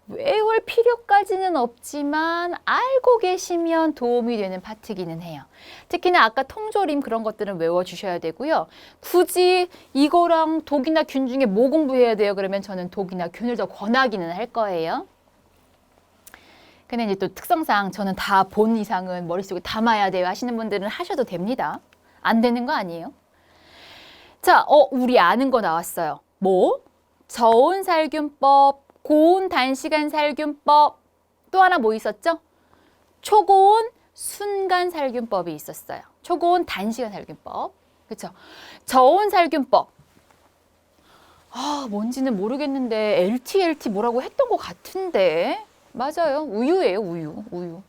외울 필요까지는 없지만 알고 계시면 도움이 되는 파트기는 해요. 특히나 아까 통조림 그런 것들은 외워주셔야 되고요. 굳이 이거랑 독이나 균 중에 뭐 공부해야 돼요? 그러면 저는 독이나 균을 더 권하기는 할 거예요. 근데 이제 또 특성상 저는 다 본 이상은 머릿속에 담아야 돼요 하시는 분들은 하셔도 됩니다. 안 되는 거 아니에요? 자, 우리 아는 거 나왔어요. 뭐? 저온 살균법, 고온 단시간 살균법, 또 하나 뭐 있었죠? 초고온 순간 살균법이 있었어요. 초고온 단시간 살균법. 그렇죠? 저온 살균법. 뭔지는 모르겠는데 LT 뭐라고 했던 것 같은데. 맞아요. 우유예요, 우유.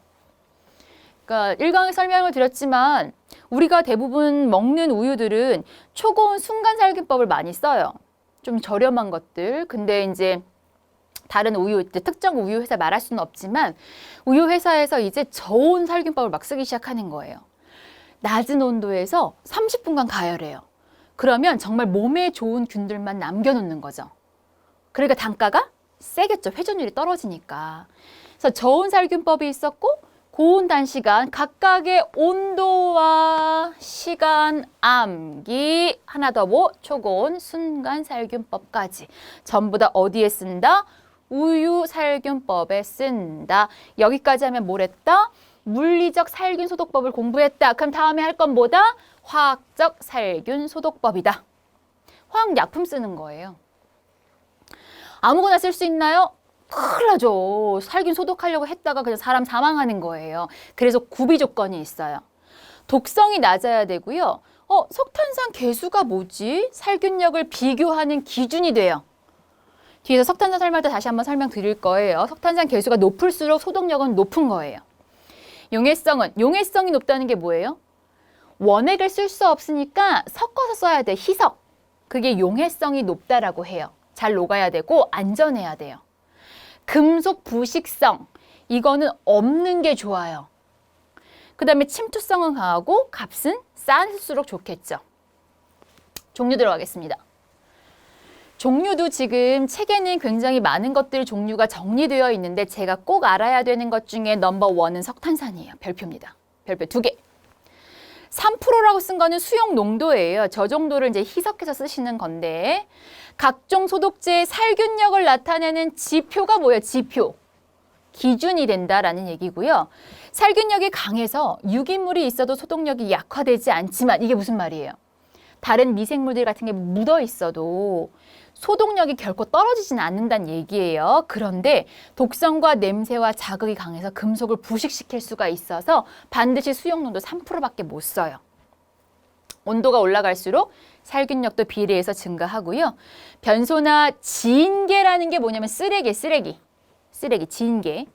그러니까 1강에 설명을 드렸지만 우리가 대부분 먹는 우유들은 초고온 순간 살균법을 많이 써요. 좀 저렴한 것들. 근데 이제 다른 우유, 특정 우유 회사 말할 수는 없지만 우유 회사에서 이제 저온 살균법을 막 쓰기 시작하는 거예요. 낮은 온도에서 30분간 가열해요. 그러면 정말 몸에 좋은 균들만 남겨놓는 거죠. 그러니까 단가가 세겠죠. 회전율이 떨어지니까. 그래서 저온 살균법이 있었고 고온 단시간 각각의 온도와 시간 암기 하나 더 뭐 초고온 순간 살균법까지 전부 다 어디에 쓴다? 우유 살균법에 쓴다. 여기까지 하면 뭘 했다? 물리적 살균 소독법을 공부했다. 그럼 다음에 할 건 뭐다? 화학적 살균 소독법이다. 화학약품 쓰는 거예요. 아무거나 쓸 수 있나요? 큰일 나죠. 살균 소독하려고 했다가 그냥 사람 사망하는 거예요. 그래서 구비 조건이 있어요. 독성이 낮아야 되고요. 석탄산 개수가 뭐지? 살균력을 비교하는 기준이 돼요. 뒤에서 석탄산 설명할 때 다시 한번 설명드릴 거예요. 석탄산 개수가 높을수록 소독력은 높은 거예요. 용해성이 높다는 게 뭐예요? 원액을 쓸 수 없으니까 섞어서 써야 돼. 희석. 그게 용해성이 높다라고 해요. 잘 녹아야 되고 안전해야 돼요. 금속 부식성, 이거는 없는 게 좋아요. 그 다음에 침투성은 강하고 값은 싼수록 좋겠죠. 종류 들어가겠습니다. 종류도 지금 책에는 굉장히 많은 것들 종류가 정리되어 있는데 제가 꼭 알아야 되는 것 중에 넘버 1은 석탄산이에요. 별표입니다. 별표 2개. 3%라고 쓴 거는 수용 농도예요. 저 정도를 이제 희석해서 쓰시는 건데 각종 소독제의 살균력을 나타내는 지표가 뭐예요? 지표. 기준이 된다라는 얘기고요. 살균력이 강해서 유기물이 있어도 소독력이 약화되지 않지만 이게 무슨 말이에요? 다른 미생물들 같은 게 묻어 있어도 소독력이 결코 떨어지지는 않는다는 얘기예요. 그런데 독성과 냄새와 자극이 강해서 금속을 부식시킬 수가 있어서 반드시 수용농도 3%밖에 못 써요. 온도가 올라갈수록 살균력도 비례해서 증가하고요. 변소나 진계라는 게 뭐냐면 쓰레기, 진계.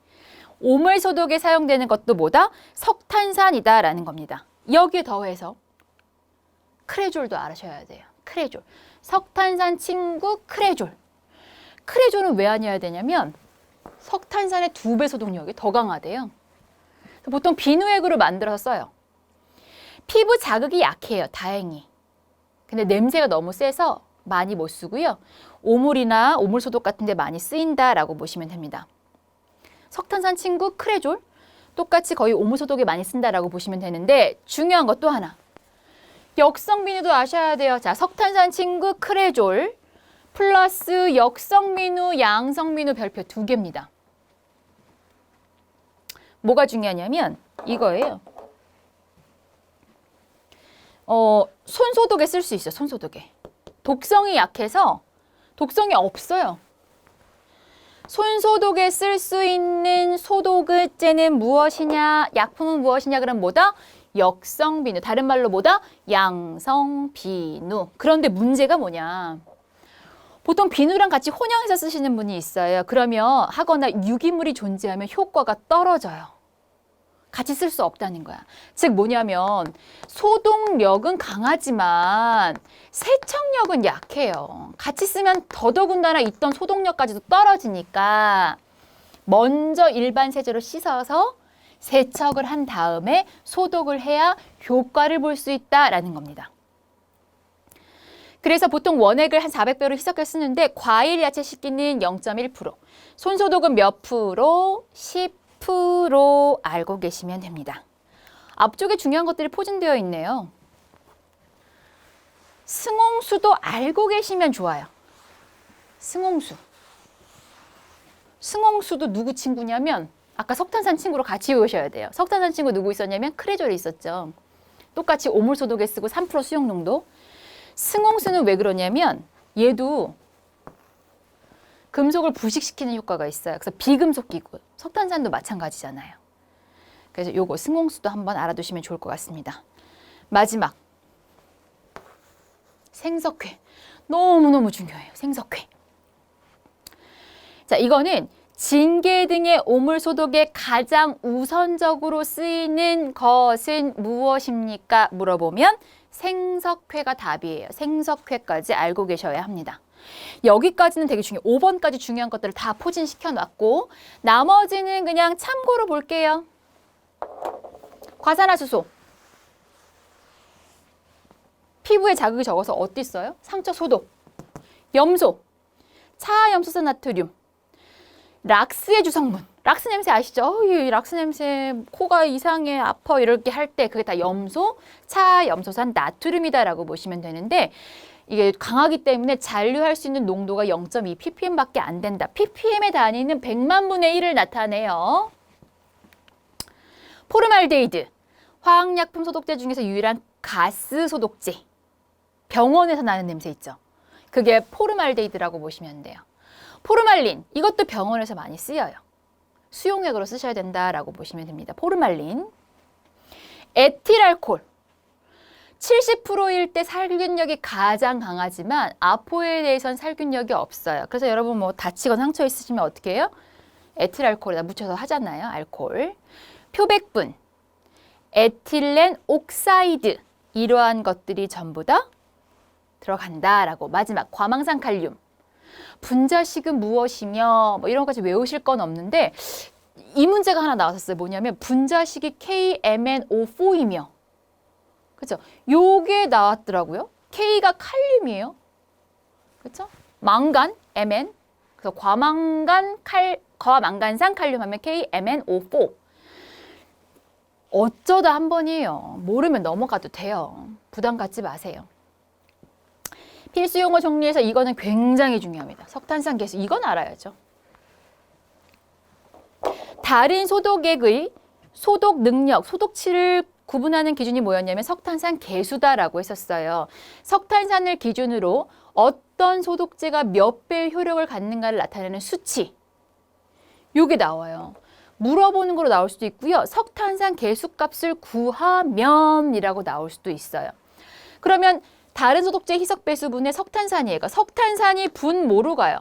오물 소독에 사용되는 것도 뭐다? 석탄산이다라는 겁니다. 여기에 더해서 크레졸도 알아셔야 돼요. 크레졸. 석탄산 친구 크레졸. 크레졸은 왜 아니어야 되냐면 석탄산의 2배 소독력이 더 강하대요. 보통 비누액으로 만들어서 써요. 피부 자극이 약해요. 다행히. 근데 냄새가 너무 세서 많이 못 쓰고요. 오물이나 오물 소독 같은 데 많이 쓰인다라고 보시면 됩니다. 석탄산 친구 크레졸. 똑같이 거의 오물 소독에 많이 쓴다라고 보시면 되는데 중요한 것 또 하나. 역성 비누도 아셔야 돼요. 자, 석탄산 친구 크레졸 플러스 역성 비누, 양성 비누 별표 2개입니다. 뭐가 중요하냐면 이거예요. 손소독에 쓸 수 있어요. 손소독에. 독성이 약해서 독성이 없어요. 손소독에 쓸 수 있는 소독제는 무엇이냐? 약품은 무엇이냐? 그럼 뭐다? 역성 비누. 다른 말로 뭐다? 양성 비누. 그런데 문제가 뭐냐? 보통 비누랑 같이 혼용해서 쓰시는 분이 있어요. 그러면 하거나 유기물이 존재하면 효과가 떨어져요. 같이 쓸 수 없다는 거야. 즉 뭐냐면 소독력은 강하지만 세척력은 약해요. 같이 쓰면 더더군다나 있던 소독력까지도 떨어지니까 먼저 일반 세제로 씻어서 세척을 한 다음에 소독을 해야 효과를 볼 수 있다라는 겁니다. 그래서 보통 원액을 한 400배로 희석해 쓰는데 과일, 야채 씻기는 0.1%, 손소독은 몇 프로? 10% 알고 계시면 됩니다. 앞쪽에 중요한 것들이 포진되어 있네요. 승홍수도 알고 계시면 좋아요. 승홍수. 승홍수도 누구 친구냐면 아까 석탄산 친구로 같이 외우셔야 돼요. 석탄산 친구 누구 있었냐면 크레졸이 있었죠. 똑같이 오물소독에 쓰고 3% 수용농도. 승홍수는 왜 그러냐면 얘도 금속을 부식시키는 효과가 있어요. 그래서 비금속기구, 석탄산도 마찬가지잖아요. 그래서 요거 승홍수도 한번 알아두시면 좋을 것 같습니다. 마지막, 생석회. 너무너무 중요해요. 생석회. 자, 이거는 징계 등의 오물 소독에 가장 우선적으로 쓰이는 것은 무엇입니까? 물어보면 생석회가 답이에요. 생석회까지 알고 계셔야 합니다. 여기까지는 되게 중요해요. 5번까지 중요한 것들을 다 포진시켜 놨고 나머지는 그냥 참고로 볼게요. 과산화수소. 피부에 자극이 적어서 어디 있어요? 상처 소독. 염소. 차염소산 나트륨. 락스의 주성분. 락스 냄새 아시죠? 이 락스 냄새 코가 이상해 아파 이렇게 할 때 그게 다 염소, 차염소산 나트륨이다라고 보시면 되는데 이게 강하기 때문에 잔류할 수 있는 농도가 0.2 ppm밖에 안 된다. ppm의 단위는 100만 분의 1을 나타내요. 포르말데이드. 화학약품 소독제 중에서 유일한 가스 소독제. 병원에서 나는 냄새 있죠. 그게 포르말데이드라고 보시면 돼요. 포르말린. 이것도 병원에서 많이 쓰여요. 수용액으로 쓰셔야 된다라고 보시면 됩니다. 포르말린. 에틸알코올. 70%일 때 살균력이 가장 강하지만 아포에 대해서는 살균력이 없어요. 그래서 여러분 뭐 다치거나 상처 있으시면 어떻게 해요? 에틸알코올에다 묻혀서 하잖아요. 알코올. 표백분. 에틸렌 옥사이드. 이러한 것들이 전부 다 들어간다라고. 마지막 과망산 칼륨. 분자식은 무엇이며 뭐 이런 것까지 외우실 건 없는데 이 문제가 하나 나왔었어요. 뭐냐면 분자식이 KMnO4이며 그렇죠? 요게 나왔더라고요. K가 칼륨이에요. 그렇죠? 망간, Mn. 그래서 과망간산 칼륨 하면 KMnO4. 어쩌다 한 번이에요. 모르면 넘어가도 돼요. 부담 갖지 마세요. 필수 용어 정리해서 이거는 굉장히 중요합니다. 석탄산 개수. 이건 알아야죠. 다른 소독액의 소독 능력, 소독치를 구분하는 기준이 뭐였냐면 석탄산 개수다라고 했었어요. 석탄산을 기준으로 어떤 소독제가 몇 배의 효력을 갖는가를 나타내는 수치. 요게 나와요. 물어보는 거로 나올 수도 있고요. 석탄산 개수값을 구하면이라고 나올 수도 있어요. 그러면 다른 소독제 희석 배수분의 석탄산이에요. 석탄산이 분 뭐로 가요?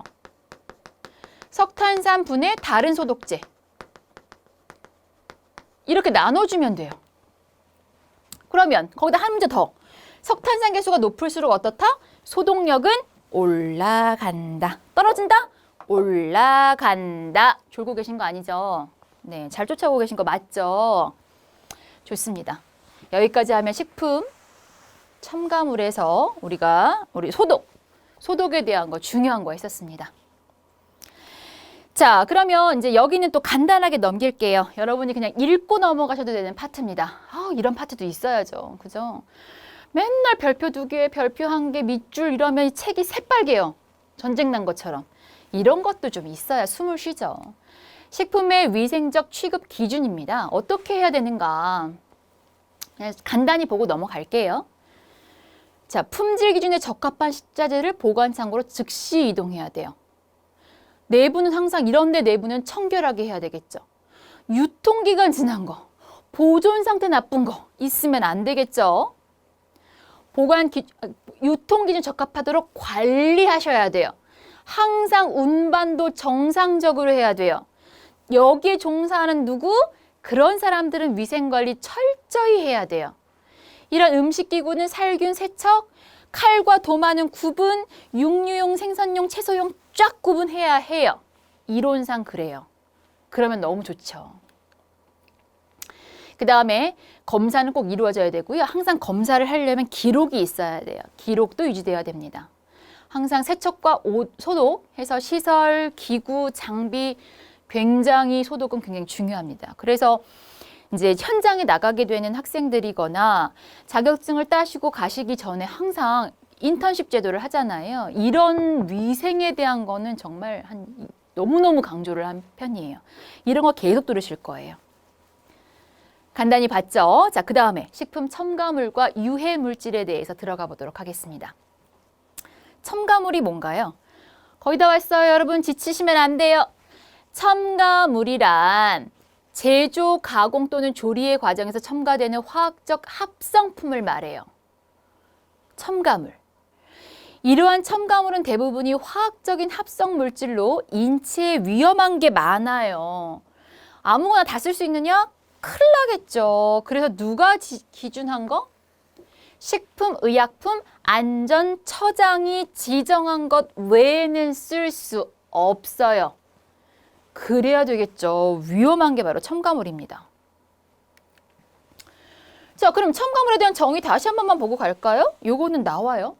석탄산 분의 다른 소독제. 이렇게 나눠주면 돼요. 그러면 거기다 한 문제 더. 석탄산 개수가 높을수록 어떻다? 소독력은 올라간다. 떨어진다? 올라간다. 졸고 계신 거 아니죠? 네, 잘 쫓아오고 계신 거 맞죠? 좋습니다. 여기까지 하면 식품 첨가물에서 우리 소독에 대한 거 중요한 거 했었습니다. 자, 그러면 이제 여기는 또 간단하게 넘길게요. 여러분이 그냥 읽고 넘어가셔도 되는 파트입니다. 이런 파트도 있어야죠. 그죠? 맨날 별표 2개, 별표 1개, 밑줄 이러면 이 책이 새빨개요. 전쟁 난 것처럼. 이런 것도 좀 있어야 숨을 쉬죠. 식품의 위생적 취급 기준입니다. 어떻게 해야 되는가? 그냥 간단히 보고 넘어갈게요. 자, 품질 기준에 적합한 식자재를 보관 창고로 즉시 이동해야 돼요. 내부는 항상 이런데 내부는 청결하게 해야 되겠죠. 유통기간 지난 거, 보존 상태 나쁜 거 있으면 안 되겠죠. 유통기준 적합하도록 관리하셔야 돼요. 항상 운반도 정상적으로 해야 돼요. 여기에 종사하는 누구? 그런 사람들은 위생관리 철저히 해야 돼요. 이런 음식기구는 살균, 세척, 칼과 도마는 구분, 육류용, 생선용, 채소용 쫙 구분해야 해요. 이론상 그래요. 그러면 너무 좋죠. 그 다음에 검사는 꼭 이루어져야 되고요. 항상 검사를 하려면 기록이 있어야 돼요. 기록도 유지되어야 됩니다. 항상 세척과 소독해서 시설, 기구, 장비 굉장히 소독은 굉장히 중요합니다. 그래서 이제 현장에 나가게 되는 학생들이거나 자격증을 따시고 가시기 전에 항상 인턴십 제도를 하잖아요. 이런 위생에 대한 거는 정말 너무너무 강조를 한 편이에요. 이런 거 계속 들으실 거예요. 간단히 봤죠? 자, 그 다음에 식품 첨가물과 유해 물질에 대해서 들어가 보도록 하겠습니다. 첨가물이 뭔가요? 거의 다 왔어요. 여러분 지치시면 안 돼요. 첨가물이란 제조, 가공 또는 조리의 과정에서 첨가되는 화학적 합성품을 말해요. 첨가물. 이러한 첨가물은 대부분이 화학적인 합성 물질로 인체에 위험한 게 많아요. 아무거나 다 쓸 수 있느냐? 큰일 나겠죠. 그래서 누가 기준한 거? 식품의약품안전처장이 지정한 것 외에는 쓸 수 없어요. 그래야 되겠죠. 위험한 게 바로 첨가물입니다. 자, 그럼 첨가물에 대한 정의 다시 한 번만 보고 갈까요? 요거는 나와요.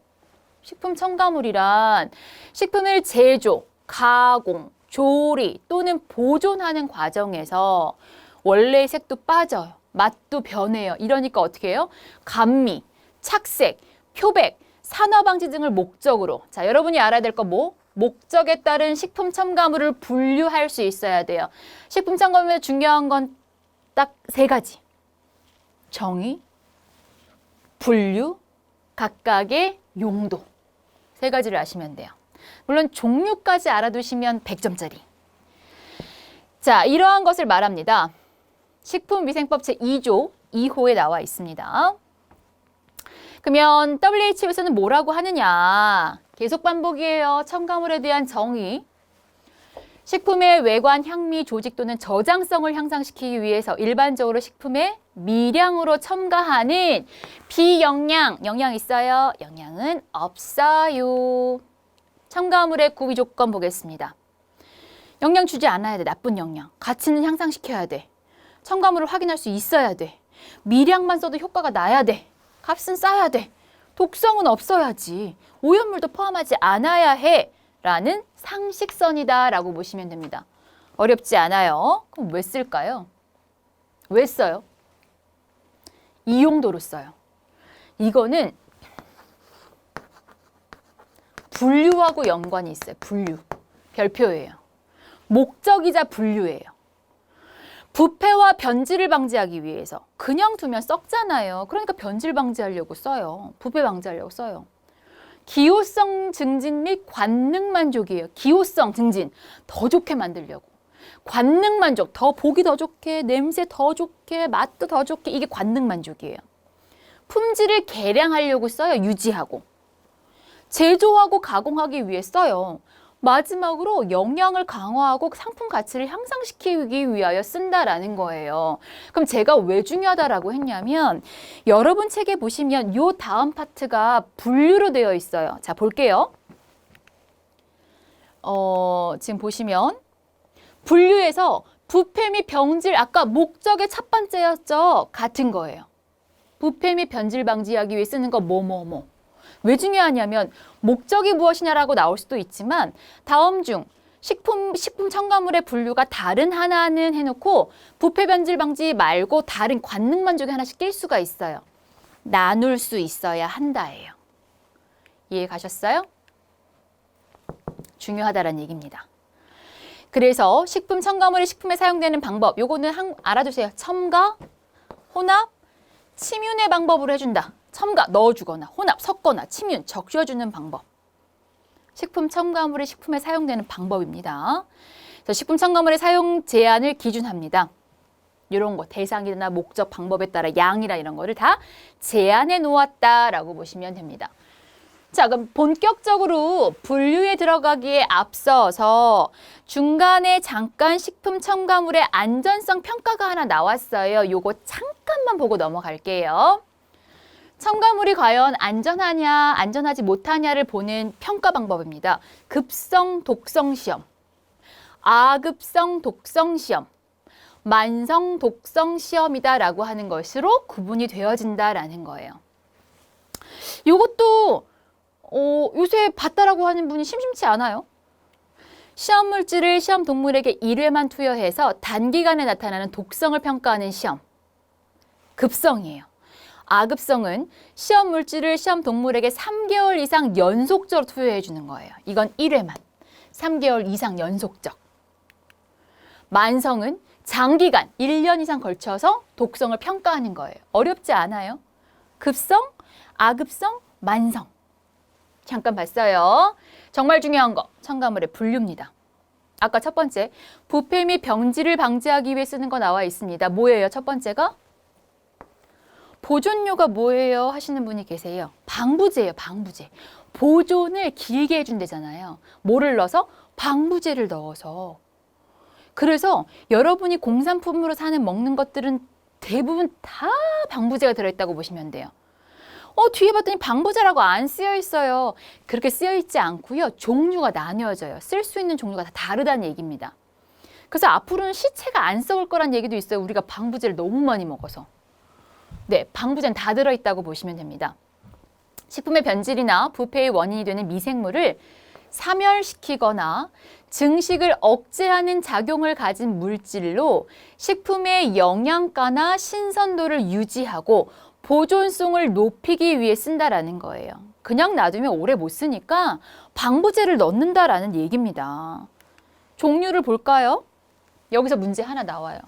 식품 첨가물이란 식품을 제조, 가공, 조리 또는 보존하는 과정에서 원래의 색도 빠져요. 맛도 변해요. 이러니까 어떻게 해요? 감미, 착색, 표백, 산화방지 등을 목적으로. 자, 여러분이 알아야 될 거 뭐? 목적에 따른 식품 첨가물을 분류할 수 있어야 돼요. 식품 첨가물에 중요한 건 딱 세 가지. 정의, 분류, 각각의 용도. 세 가지를 아시면 돼요. 물론 종류까지 알아두시면 100점짜리. 자, 이러한 것을 말합니다. 식품위생법 제2조 2호에 나와 있습니다. 그러면 WHO에서는 뭐라고 하느냐? 계속 반복이에요. 첨가물에 대한 정의. 식품의 외관, 향미, 조직 또는 저장성을 향상시키기 위해서 일반적으로 식품에 미량으로 첨가하는 비영양, 영양 있어요? 영양은 없어요. 첨가물의 구비 조건 보겠습니다. 영양 주지 않아야 돼. 나쁜 영양. 가치는 향상시켜야 돼. 첨가물을 확인할 수 있어야 돼. 미량만 써도 효과가 나야 돼. 값은 싸야 돼. 독성은 없어야지. 오염물도 포함하지 않아야 해. 라는 상식선이다 라고 보시면 됩니다. 어렵지 않아요. 그럼 왜 쓸까요? 왜 써요? 이 용도로 써요. 이거는 분류하고 연관이 있어요. 분류. 별표예요. 목적이자 분류예요. 부패와 변질을 방지하기 위해서 그냥 두면 썩잖아요. 그러니까 변질 방지하려고 써요. 부패 방지하려고 써요. 기호성 증진 및 관능 만족이에요. 기호성 증진, 더 좋게 만들려고. 관능 만족, 더 보기 더 좋게, 냄새 더 좋게, 맛도 더 좋게, 이게 관능 만족이에요. 품질을 개량하려고 써요. 유지하고. 제조하고 가공하기 위해 써요. 마지막으로 영양을 강화하고 상품 가치를 향상시키기 위하여 쓴다라는 거예요. 그럼 제가 왜 중요하다라고 했냐면 여러분 책에 보시면 요 다음 파트가 분류로 되어 있어요. 자, 볼게요. 지금 보시면 분류에서 부패 및 병질, 아까 목적의 첫 번째였죠. 같은 거예요. 부패 및 변질 방지하기 위해 쓰는 거 뭐뭐뭐. 왜 중요하냐면 목적이 무엇이냐라고 나올 수도 있지만 다음 중 식품 첨가물의 분류가 다른 하나는 해놓고 부패 변질 방지 말고 다른 관능 만족에 하나씩 낄 수가 있어요. 나눌 수 있어야 한다예요. 이해 가셨어요? 중요하다라는 얘기입니다. 그래서 식품 첨가물이 식품에 사용되는 방법, 요거는 알아두세요. 첨가, 혼합, 침윤의 방법으로 해준다. 첨가, 넣어주거나 혼합, 섞거나 침윤, 적셔주는 방법. 식품 첨가물이 식품에 사용되는 방법입니다. 그래서 식품 첨가물의 사용 제한을 기준합니다. 이런 거 대상이나 목적, 방법에 따라 양이나 이런 거를 다 제한해 놓았다라고 보시면 됩니다. 자, 그럼 본격적으로 분류에 들어가기에 앞서서 중간에 잠깐 식품 첨가물의 안전성 평가가 하나 나왔어요. 요거 잠깐만 보고 넘어갈게요. 첨가물이 과연 안전하냐, 안전하지 못하냐를 보는 평가 방법입니다. 급성 독성 시험, 아급성 독성 시험, 만성 독성 시험이다라고 하는 것으로 구분이 되어진다라는 거예요. 이것도 요새 봤다라고 하는 분이 심심치 않아요. 시험 물질을 시험 동물에게 1회만 투여해서 단기간에 나타나는 독성을 평가하는 시험. 급성이에요. 아급성은 시험 물질을 시험 동물에게 3개월 이상 연속적으로 투여해 주는 거예요. 이건 1회만. 3개월 이상 연속적. 만성은 장기간 1년 이상 걸쳐서 독성을 평가하는 거예요. 어렵지 않아요. 급성, 아급성, 만성. 잠깐 봤어요. 정말 중요한 거, 첨가물의 분류입니다. 아까 첫 번째, 부패 및 병지를 방지하기 위해 쓰는 거 나와 있습니다. 뭐예요? 첫 번째가? 보존료가 뭐예요? 하시는 분이 계세요. 방부제예요, 방부제. 보존을 길게 해준대잖아요. 뭐를 넣어서? 방부제를 넣어서. 그래서 여러분이 공산품으로 사는 먹는 것들은 대부분 다 방부제가 들어있다고 보시면 돼요. 뒤에 봤더니 방부제라고 안 쓰여 있어요. 그렇게 쓰여 있지 않고요. 종류가 나뉘어져요. 쓸 수 있는 종류가 다 다르다는 얘기입니다. 그래서 앞으로는 시체가 안 썩을 거란 얘기도 있어요. 우리가 방부제를 너무 많이 먹어서. 네, 방부제는 다 들어있다고 보시면 됩니다. 식품의 변질이나 부패의 원인이 되는 미생물을 사멸시키거나 증식을 억제하는 작용을 가진 물질로 식품의 영양가나 신선도를 유지하고 보존성을 높이기 위해 쓴다라는 거예요. 그냥 놔두면 오래 못 쓰니까 방부제를 넣는다라는 얘기입니다. 종류를 볼까요? 여기서 문제 하나 나와요.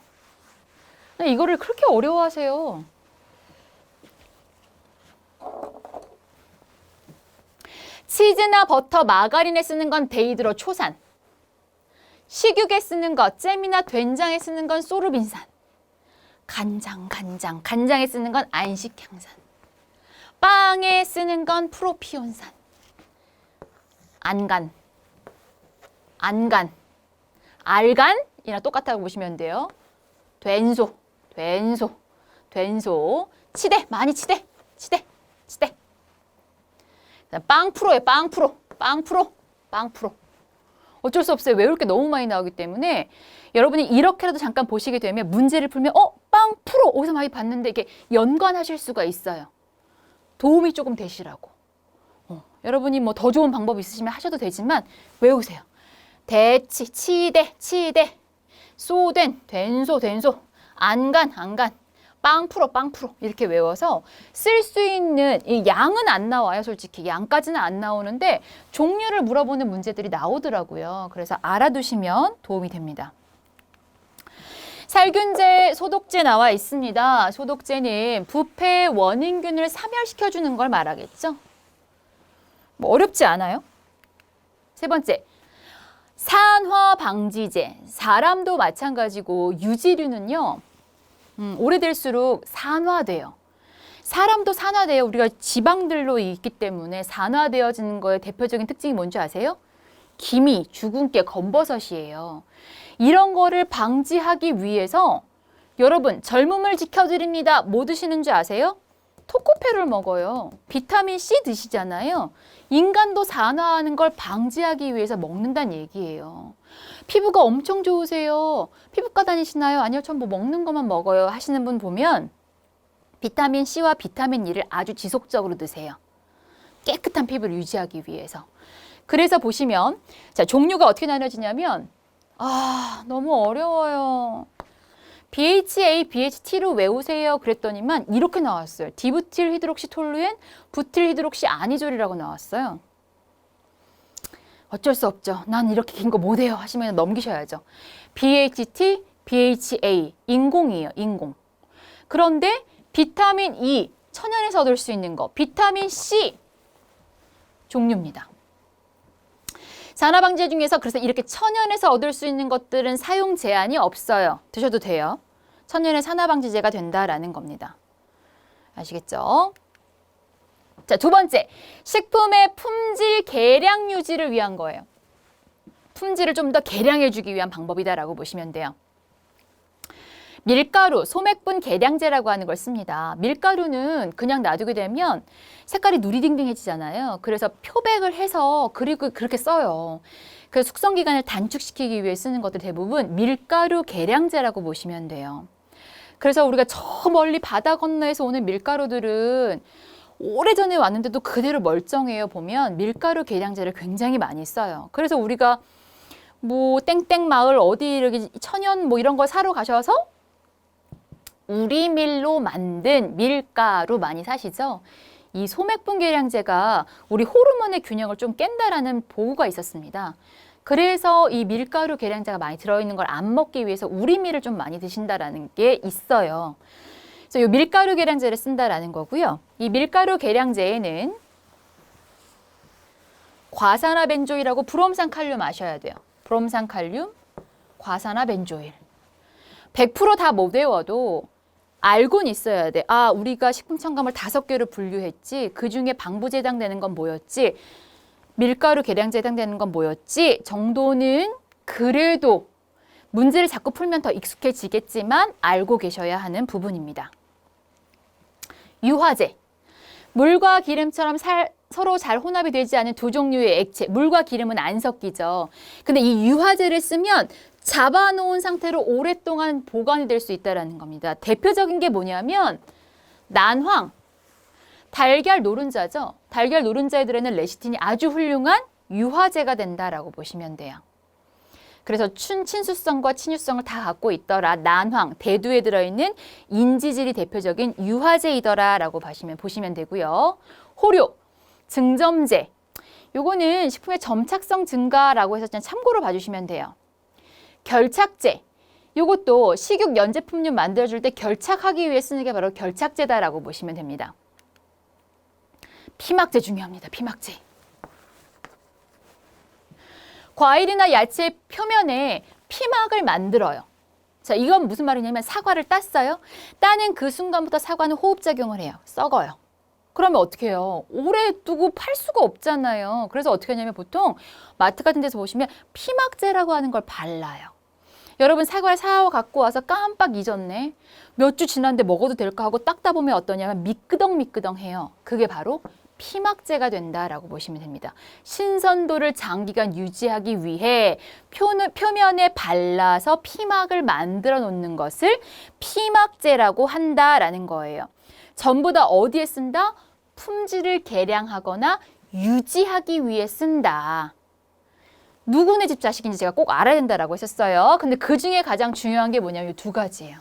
이거를 그렇게 어려워하세요. 치즈나 버터, 마가린에 쓰는 건 데이드로 초산. 식육에 쓰는 것, 잼이나 된장에 쓰는 건 소르빈산. 간장에 쓰는 건 안식향산. 빵에 쓰는 건 프로피온산. 안간, 알간이랑 똑같다고 보시면 돼요. 된소, 치대, 많이 치대. 빵프로예요, 빵프로. 어쩔 수 없어요. 외울 게 너무 많이 나오기 때문에 여러분이 이렇게라도 잠깐 보시게 되면 문제를 풀면 빵프로 어디서 많이 봤는데 이게 연관하실 수가 있어요. 도움이 조금 되시라고. 여러분이 뭐 더 좋은 방법 있으시면 하셔도 되지만 외우세요. 대치, 치대, 소된, 된소, 안간, 빵프로 이렇게 외워서 쓸 수 있는 이 양은 안 나와요. 솔직히 양까지는 안 나오는데 종류를 물어보는 문제들이 나오더라고요. 그래서 알아두시면 도움이 됩니다. 살균제, 소독제 나와 있습니다. 소독제는 부패 원인균을 사멸시켜주는 걸 말하겠죠. 뭐 어렵지 않아요. 세 번째, 산화방지제. 사람도 마찬가지고 유지류는요. 오래될수록 산화돼요. 사람도 산화돼요. 우리가 지방들로 있기 때문에 산화되어지는 거의 대표적인 특징이 뭔지 아세요? 기미, 주근깨, 검버섯이에요. 이런 거를 방지하기 위해서 여러분 젊음을 지켜드립니다. 뭐 드시는 줄 아세요? 토코페를 먹어요. 비타민 C 드시잖아요. 인간도 산화하는 걸 방지하기 위해서 먹는다는 얘기예요. 피부가 엄청 좋으세요. 피부과 다니시나요? 아니요, 전 뭐 먹는 것만 먹어요 하시는 분 보면 비타민 C와 비타민 E를 아주 지속적으로 드세요. 깨끗한 피부를 유지하기 위해서. 그래서 보시면 자 종류가 어떻게 나눠지냐면 너무 어려워요. BHA, BHT로 외우세요 그랬더니만 이렇게 나왔어요. 디부틸 히드록시톨루엔, 부틸 히드록시 아니졸이라고 나왔어요. 어쩔 수 없죠. 난 이렇게 긴 거 못해요 하시면 넘기셔야죠. BHT, BHA, 인공이에요. 인공. 그런데 비타민 E, 천연에서 얻을 수 있는 거, 비타민 C 종류입니다. 산화방제 중에서 그래서 이렇게 천연에서 얻을 수 있는 것들은 사용 제한이 없어요. 드셔도 돼요. 천연의 산화방지제가 된다라는 겁니다. 아시겠죠? 자, 두 번째, 식품의 품질 개량 유지를 위한 거예요. 품질을 좀 더 개량해주기 위한 방법이다라고 보시면 돼요. 밀가루, 소맥분 계량제라고 하는 걸 씁니다. 밀가루는 그냥 놔두게 되면 색깔이 누리딩딩해지잖아요. 그래서 표백을 해서 그리고 그렇게 써요. 그 숙성 기간을 단축시키기 위해 쓰는 것들 대부분 밀가루 계량제라고 보시면 돼요. 그래서 우리가 저 멀리 바다 건너에서 오는 밀가루들은 오래전에 왔는데도 그대로 멀쩡해요. 보면 밀가루 계량제를 굉장히 많이 써요. 그래서 우리가 뭐 땡땡 마을 어디 이렇게 천연 뭐 이런 거 사러 가셔서 우리밀로 만든 밀가루 많이 사시죠? 이 소맥분 계량제가 우리 호르몬의 균형을 좀 깬다라는 보고가 있었습니다. 그래서 이 밀가루 계량제가 많이 들어있는 걸 안 먹기 위해서 우리밀을 좀 많이 드신다라는 게 있어요. 그래서 이 밀가루 계량제를 쓴다라는 거고요. 이 밀가루 계량제에는 과산화벤조일하고 브롬산칼륨 아셔야 돼요. 브롬산칼륨, 과산화벤조일. 100% 다 못 외워도 알고는 있어야 돼. 아, 우리가 식품 첨가물 5개로 분류했지. 그중에 방부제 해당되는 건 뭐였지? 밀가루 계량제에 해당되는 건 뭐였지? 정도는 그래도 문제를 자꾸 풀면 더 익숙해지겠지만 알고 계셔야 하는 부분입니다. 유화제. 물과 기름처럼 서로 잘 혼합이 되지 않은 두 종류의 액체. 물과 기름은 안 섞이죠. 근데 이 유화제를 쓰면 잡아놓은 상태로 오랫동안 보관이 될 수 있다는 겁니다. 대표적인 게 뭐냐면 난황, 달걀 노른자죠. 달걀 노른자에 들어있는 레시틴이 아주 훌륭한 유화제가 된다라고 보시면 돼요. 그래서 친수성과 친유성을 다 갖고 있더라. 난황, 대두에 들어있는 인지질이 대표적인 유화제이더라라고 보시면 되고요. 호료, 증점제. 요거는 식품의 점착성 증가라고 해서 그냥 참고로 봐주시면 돼요. 결착제. 요것도 식육 연제품류 만들어줄 때 결착하기 위해 쓰는 게 바로 결착제다라고 보시면 됩니다. 피막제 중요합니다. 피막제. 과일이나 야채 표면에 피막을 만들어요. 자, 이건 무슨 말이냐면 사과를 땄어요. 따는 그 순간부터 사과는 호흡작용을 해요. 썩어요. 그러면 어떻게 해요? 오래 두고 팔 수가 없잖아요. 그래서 어떻게 하냐면 보통 마트 같은 데서 보시면 피막제라고 하는 걸 발라요. 여러분 사과를 사와 갖고 와서 깜빡 잊었네. 몇 주 지났는데 먹어도 될까 하고 닦다 보면 어떠냐면 미끄덩미끄덩해요. 그게 바로 피막제가 된다라고 보시면 됩니다. 신선도를 장기간 유지하기 위해 표면에 발라서 피막을 만들어 놓는 것을 피막제라고 한다라는 거예요. 전부 다 어디에 쓴다? 품질을 개량하거나 유지하기 위해 쓴다. 누구네 집 자식인지 제가 꼭 알아야 된다라고 했었어요. 근데 그 중에 가장 중요한 게 뭐냐면 이 두 가지예요.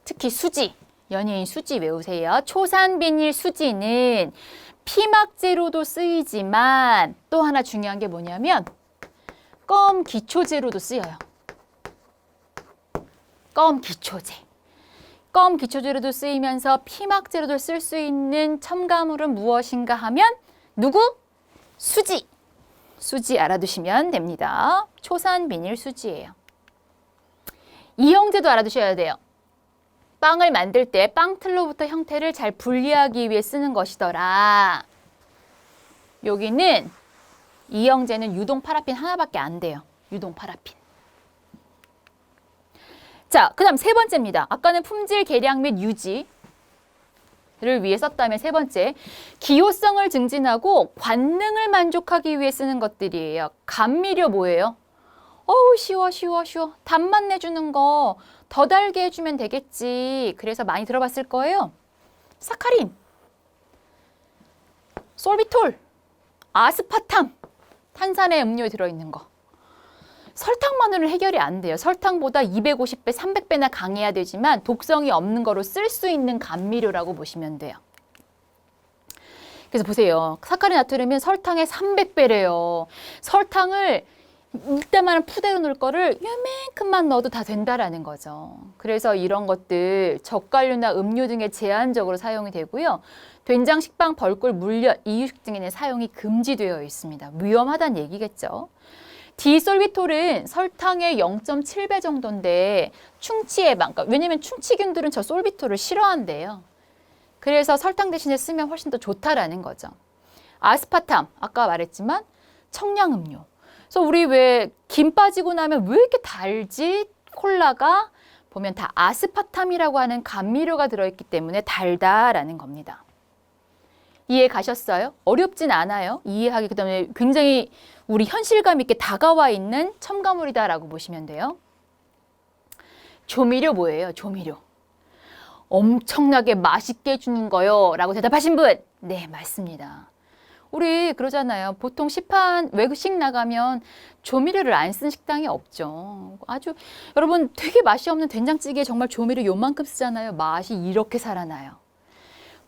특히 수지, 연예인 수지 외우세요. 초산비닐 수지는 피막제로도 쓰이지만 또 하나 중요한 게 뭐냐면 껌 기초제로도 쓰여요. 껌 기초제. 껌 기초제로도 쓰이면서 피막제로도 쓸 수 있는 첨가물은 무엇인가 하면 누구? 수지. 수지 알아두시면 됩니다. 초산비닐 수지예요. 이형제도 알아두셔야 돼요. 빵을 만들 때 빵틀로부터 형태를 잘 분리하기 위해 쓰는 것이더라. 여기는 이형제는 유동 파라핀 하나밖에 안 돼요. 유동 파라핀. 자, 그 다음 세 번째입니다. 아까는 품질 개량 및 유지를 위해 썼다면 세 번째, 기호성을 증진하고 관능을 만족하기 위해 쓰는 것들이에요. 감미료 뭐예요? 어우 쉬워. 단맛 내주는 거 더 달게 해주면 되겠지. 그래서 많이 들어봤을 거예요. 사카린, 솔비톨, 아스파탐, 탄산의 음료에 들어있는 거. 설탕만으로는 해결이 안 돼요. 설탕보다 250배, 300배나 강해야 되지만 독성이 없는 거로 쓸 수 있는 감미료라고 보시면 돼요. 그래서 보세요. 사카린 나트륨은 설탕의 300배래요. 설탕을 이따만한 푸대로 넣을 거를 요만큼만 넣어도 다 된다라는 거죠. 그래서 이런 것들 젓갈류나 음료 등에 제한적으로 사용이 되고요. 된장, 식빵, 벌꿀, 물엿, 이유식 등에는 사용이 금지되어 있습니다. 위험하다는 얘기겠죠. 디솔비톨은 설탕의 0.7배 정도인데 충치 예방, 왜냐면 충치균들은 저 솔비톨을 싫어한대요. 그래서 설탕 대신에 쓰면 훨씬 더 좋다라는 거죠. 아스파탐, 아까 말했지만 청량음료. 그래서 우리 왜 김 빠지고 나면 왜 이렇게 달지? 콜라가 보면 다 아스파탐이라고 하는 감미료가 들어있기 때문에 달다라는 겁니다. 이해 가셨어요? 어렵진 않아요. 이해하기 그다음에 굉장히 우리 현실감 있게 다가와 있는 첨가물이다라고 보시면 돼요. 조미료 뭐예요? 조미료. 엄청나게 맛있게 해주는 거요 라고 대답하신 분? 네, 맞습니다. 우리 그러잖아요. 보통 시판 외식 나가면 조미료를 안 쓴 식당이 없죠. 아주 여러분 되게 맛이 없는 된장찌개에 정말 조미료 요만큼 쓰잖아요. 맛이 이렇게 살아나요.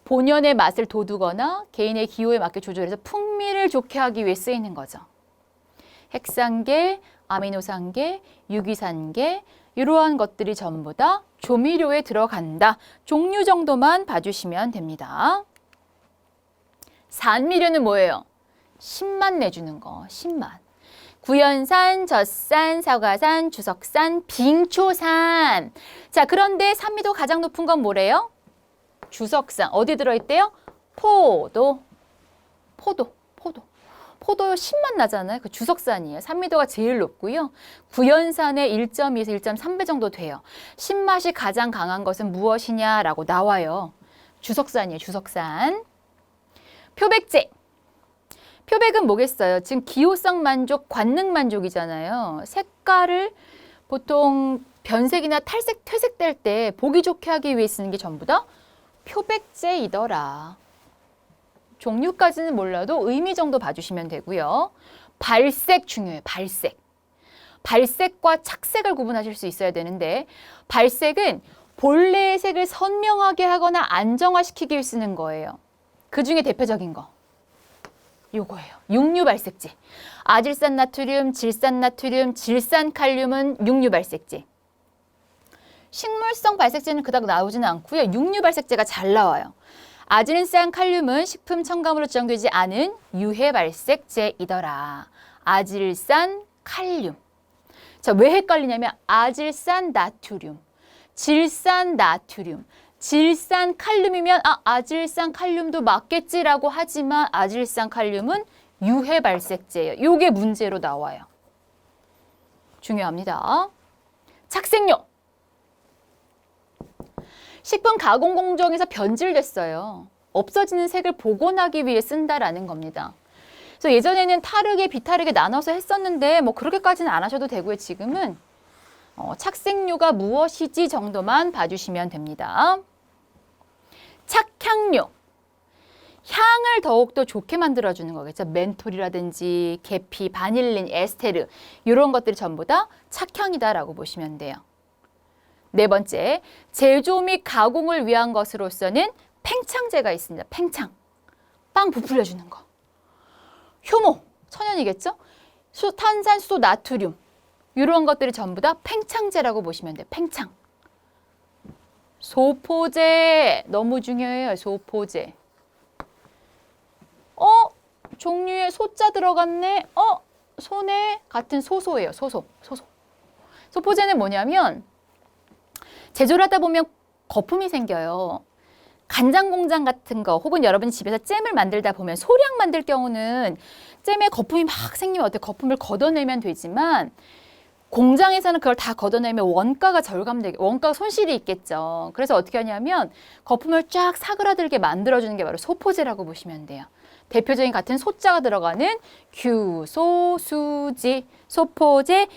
본연의 맛을 돋우거나 개인의 기호에 맞게 조절해서 풍미를 좋게 하기 위해 쓰이는 거죠. 핵산계, 아미노산계, 유기산계 이러한 것들이 전부 다 조미료에 들어간다. 종류 정도만 봐주시면 됩니다. 산미료는 뭐예요? 신맛 내주는 거, 신맛. 구연산, 젖산, 사과산, 주석산, 빙초산. 자, 그런데 산미도 가장 높은 건 뭐래요? 주석산. 어디 들어있대요? 포도. 포도 신맛 나잖아요. 그 주석산이에요. 산미도가 제일 높고요. 구연산의 1.2에서 1.3배 정도 돼요. 신맛이 가장 강한 것은 무엇이냐라고 나와요. 주석산이에요. 주석산. 표백제. 표백은 뭐겠어요? 지금 기호성 만족, 관능 만족이잖아요. 색깔을 보통 변색이나 탈색, 퇴색될 때 보기 좋게 하기 위해 쓰는 게 전부 다 표백제이더라. 종류까지는 몰라도 의미 정도 봐주시면 되고요. 발색 중요해요. 발색. 발색과 착색을 구분하실 수 있어야 되는데 발색은 본래의 색을 선명하게 하거나 안정화시키기 위해 쓰는 거예요. 그 중에 대표적인 거 요거예요. 육류발색제. 아질산나트륨, 질산나트륨, 질산칼륨은 육류발색제. 식물성 발색제는 그닥 나오지는 않고요. 육류발색제가 잘 나와요. 아질산 칼륨은 식품 첨가물로 지정되지 않은 유해발색제이더라. 아질산 칼륨. 자, 왜 헷갈리냐면 아질산 나트륨, 질산 나트륨, 질산 칼륨이면 아질산 칼륨도 맞겠지라고 하지만 아질산 칼륨은 유해발색제예요. 요게 문제로 나와요. 중요합니다. 착색료. 식품 가공 공정에서 변질됐어요. 없어지는 색을 복원하기 위해 쓴다라는 겁니다. 그래서 예전에는 타르게, 비타르게 나눠서 했었는데 뭐 그렇게까지는 안 하셔도 되고요. 지금은 착색료가 무엇이지 정도만 봐주시면 됩니다. 착향료. 향을 더욱더 좋게 만들어주는 거겠죠. 멘톨이라든지 계피, 바닐린, 에스테르 이런 것들이 전부 다 착향이다라고 보시면 돼요. 네 번째, 제조 및 가공을 위한 것으로서는 팽창제가 있습니다. 팽창. 빵 부풀려주는 거. 효모, 천연이겠죠? 탄산수소, 나트륨 이런 것들이 전부 다 팽창제라고 보시면 돼요. 팽창. 소포제 너무 중요해요. 소포제. 종류에 소자 들어갔네. 소네 같은 소소예요. 소소. 소포제는 뭐냐면 제조를 하다 보면 거품이 생겨요. 간장 공장 같은 거 혹은 여러분이 집에서 잼을 만들다 보면 소량 만들 경우는 잼에 거품이 막 생기면 어때? 거품을 걷어내면 되지만 공장에서는 그걸 다 걷어내면 원가가 원가가 손실이 있겠죠. 그래서 어떻게 하냐면 거품을 쫙 사그라들게 만들어주는 게 바로 소포제라고 보시면 돼요. 대표적인 같은 소자가 들어가는 규소수지, 소포제,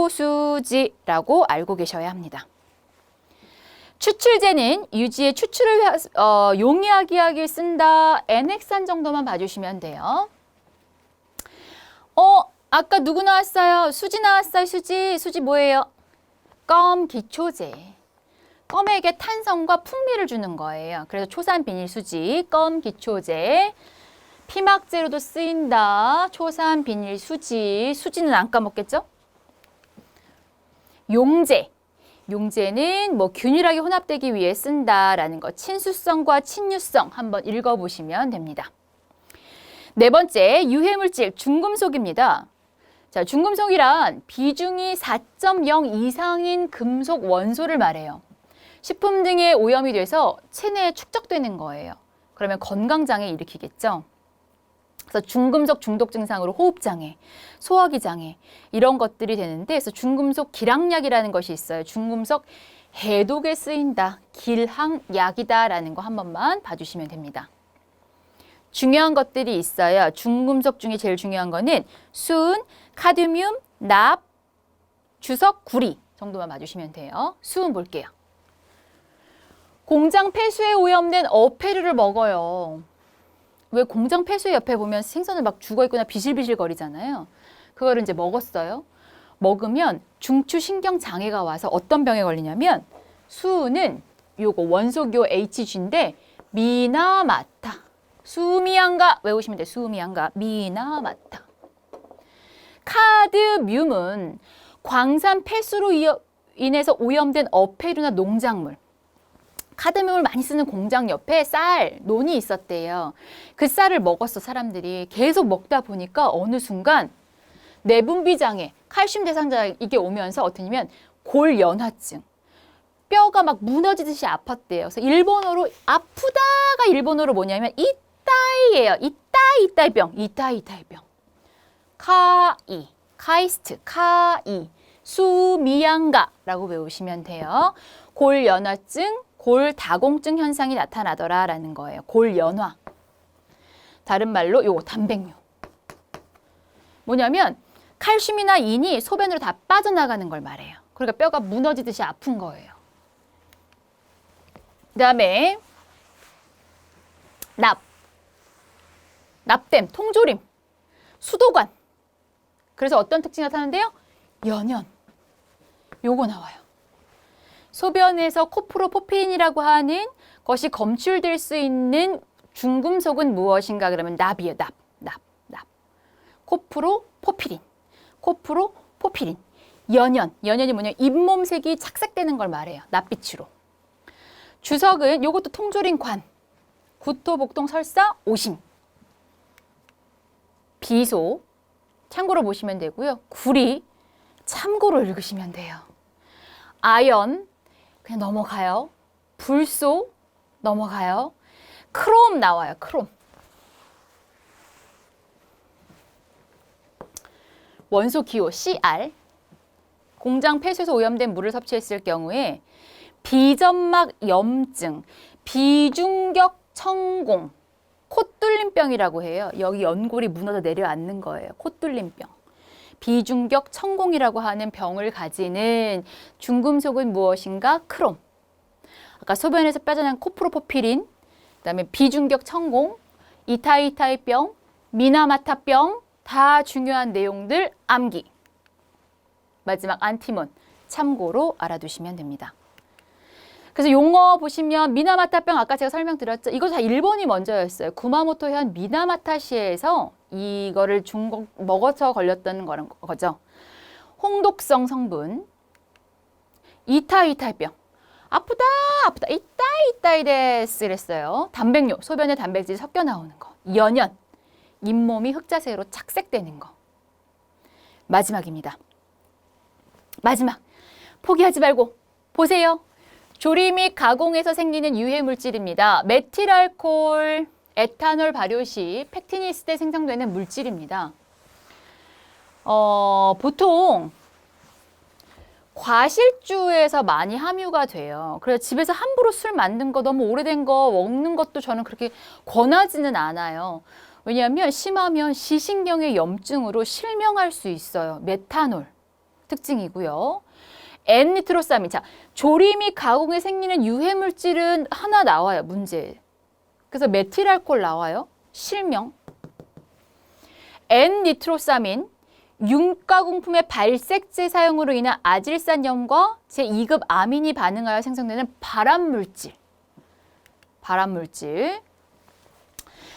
규소수지라고 알고 계셔야 합니다. 추출제는 유지의 추출을 용이하게 하기 쓴다. N액산 정도만 봐주시면 돼요. 아까 누구 나왔어요? 수지 나왔어요. 수지 뭐예요? 껌 기초제. 껌에게 탄성과 풍미를 주는 거예요. 그래서 초산 비닐 수지, 껌 기초제. 피막제로도 쓰인다. 초산 비닐 수지. 수지는 안 까먹겠죠? 용제. 용제는 뭐 균일하게 혼합되기 위해 쓴다라는 거. 친수성과 친유성 한번 읽어보시면 됩니다. 네 번째, 유해물질 중금속입니다. 자, 중금속이란 비중이 4.0 이상인 금속 원소를 말해요. 식품 등에 오염이 돼서 체내에 축적되는 거예요. 그러면 건강장애 일으키겠죠. 그래서 중금속 중독 증상으로 호흡장애, 소화기 장애 이런 것들이 되는데 그래서 중금속 길항약이라는 것이 있어요. 중금속 해독에 쓰인다, 길항약이다라는 거 한 번만 봐주시면 됩니다. 중요한 것들이 있어요. 중금속 중에 제일 중요한 거는 수은, 카드뮴, 납, 주석, 구리 정도만 봐주시면 돼요. 수은 볼게요. 공장 폐수에 오염된 어패류를 먹어요. 왜 공장 폐수의 옆에 보면 생선을 막 죽어있거나 비실비실 거리잖아요. 그거를 이제 먹었어요. 먹으면 중추신경 장애가 와서 어떤 병에 걸리냐면 수은은 요거 원소기호 HG인데 미나마타. 수미양가 외우시면 돼요. 수미양가 미나마타. 카드뮴은 광산 폐수로 인해서 오염된 어패류나 농작물. 카드뮴을 많이 쓰는 공장 옆에 쌀, 논이 있었대요. 그 쌀을 먹었어, 사람들이. 계속 먹다 보니까 어느 순간 내분비 장애, 칼슘 대상자 이게 오면서 어떠냐면 골연화증. 뼈가 막 무너지듯이 아팠대요. 그래서 일본어로 아프다가 일본어로 뭐냐면 이따이예요. 이따이 병. 이따이 병. 카이, 카이스트, 카이, 수미양가라고 외우시면 돼요. 골연화증, 골다공증 현상이 나타나더라라는 거예요. 골연화. 다른 말로 요거 단백뇨. 뭐냐면 칼슘이나 인이 소변으로 다 빠져나가는 걸 말해요. 그러니까 뼈가 무너지듯이 아픈 거예요. 그다음에 납댐, 통조림, 수도관. 그래서 어떤 특징이 나타나는데요? 연연. 요거 나와요. 소변에서 코프로포피린이라고 하는 것이 검출될 수 있는 중금속은 무엇인가 그러면 납이에요. 납. 코프로포피린. 연연이 뭐냐? 잇몸색이 착색되는 걸 말해요. 납빛으로. 주석은 요것도 통조림 관. 구토, 복통, 설사, 오심. 비소. 참고로 보시면 되고요. 구리. 참고로 읽으시면 돼요. 아연. 그냥 넘어가요. 불소. 넘어가요. 크롬 나와요. 크롬. 원소 기호 CR. 공장 폐수에서 오염된 물을 섭취했을 경우에 비점막 염증, 비중격 천공, 콧뚫림병이라고 해요. 여기 연골이 무너져 내려앉는 거예요. 콧뚫림병. 비중격 천공이라고 하는 병을 가지는 중금속은 무엇인가? 크롬. 아까 소변에서 빠져난 코프로포피린, 그다음에 비중격 천공, 이타이타이병, 미나마타병 다 중요한 내용들 암기. 마지막 안티몬 참고로 알아두시면 됩니다. 그래서 용어 보시면 미나마타병 아까 제가 설명드렸죠. 이거 다 일본이 먼저였어요. 구마모토현 미나마타시에서 이거를 먹어서 걸렸던 거죠. 홍독성 성분, 이타이타병. 아프다 이따이 데스 그랬어요. 단백뇨, 소변에 단백질이 섞여 나오는 거. 연연, 잇몸이 흑자색으로 착색되는 거. 마지막입니다. 마지막, 포기하지 말고 보세요. 조리 및 가공에서 생기는 유해 물질입니다. 메틸알코올, 에탄올 발효 시 팩틴이 때 생성되는 물질입니다. 보통 과실주에서 많이 함유가 돼요. 그래서 집에서 함부로 술 만든 거 너무 오래된 거 먹는 것도 저는 그렇게 권하지는 않아요. 왜냐하면 심하면 시신경의 염증으로 실명할 수 있어요. 메탄올 특징이고요. N니트로사민. 자, 조리 및 가공에 생기는 유해 물질은 하나 나와요. 문제. 그래서 메틸알코올 나와요. 실명. N니트로사민. 윤가공품의 발색제 사용으로 인한 아질산염과 제2급 아민이 반응하여 생성되는 발암물질.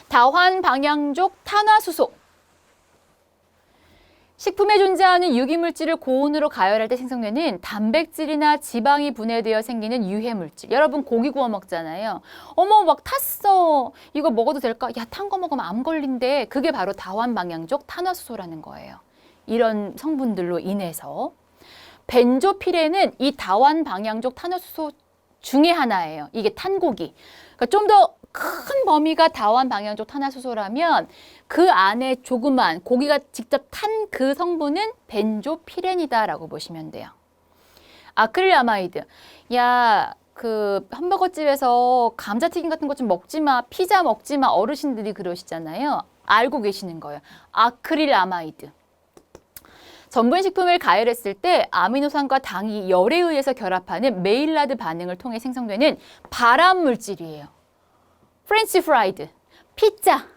다환방향족 탄화수소. 식품에 존재하는 유기물질을 고온으로 가열할 때 생성되는 단백질이나 지방이 분해되어 생기는 유해물질. 여러분 고기 구워 먹잖아요. 어머 막 탔어. 이거 먹어도 될까? 야, 탄 거 먹으면 암 걸린대. 그게 바로 다환방향족 탄화수소라는 거예요. 이런 성분들로 인해서 벤조피렌은 이 다환방향족 탄화수소 중에 하나예요. 이게 탄고기. 그러니까 좀 더 큰 범위가 다원 방향족 탄화수소라면 그 안에 조그만 고기가 직접 탄 그 성분은 벤조피렌이다라고 보시면 돼요. 아크릴아마이드. 야, 그 햄버거집에서 감자튀김 같은 거 좀 먹지 마, 피자 먹지 마 어르신들이 그러시잖아요. 알고 계시는 거예요. 아크릴아마이드. 전분식품을 가열했을 때 아미노산과 당이 열에 의해서 결합하는 메일라드 반응을 통해 생성되는 발암 물질이에요. 프렌치 프라이드, 피자,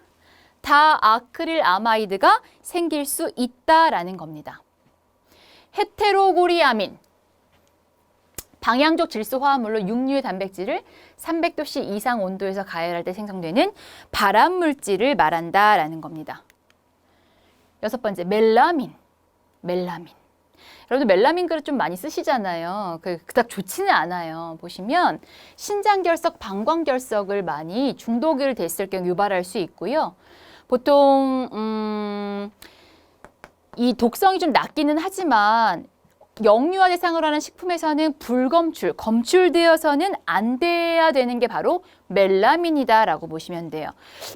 다 아크릴아마이드가 생길 수 있다라는 겁니다. 헤테로고리아민, 방향족 질소 화합물로 육류의 단백질을 300도씨 이상 온도에서 가열할 때 생성되는 발암 물질을 말한다라는 겁니다. 6번째, 멜라민. 여러분들 멜라민 그릇 좀 많이 쓰시잖아요. 그닥 좋지는 않아요. 보시면 신장결석, 방광결석을 많이 중독이 됐을 경우 유발할 수 있고요. 보통 이 독성이 좀 낮기는 하지만 영유아 대상으로 하는 식품에서는 불검출, 검출되어서는 안 돼야 되는 게 바로 멜라민이다라고 보시면 돼요.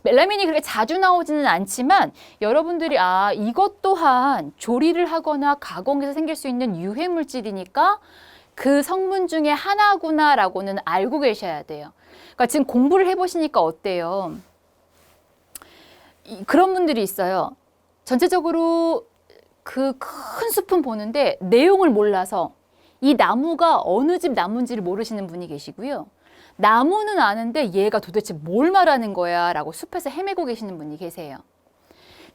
멜라민이 그렇게 자주 나오지는 않지만 여러분들이 이것 또한 조리를 하거나 가공해서 생길 수 있는 유해 물질이니까 그 성분 중에 하나구나라고는 알고 계셔야 돼요. 그러니까 지금 공부를 해보시니까 어때요? 그런 분들이 있어요. 전체적으로 그 큰 숲은 보는데 내용을 몰라서 이 나무가 어느 집 나무인지를 모르시는 분이 계시고요. 나무는 아는데 얘가 도대체 뭘 말하는 거야 라고 숲에서 헤매고 계시는 분이 계세요.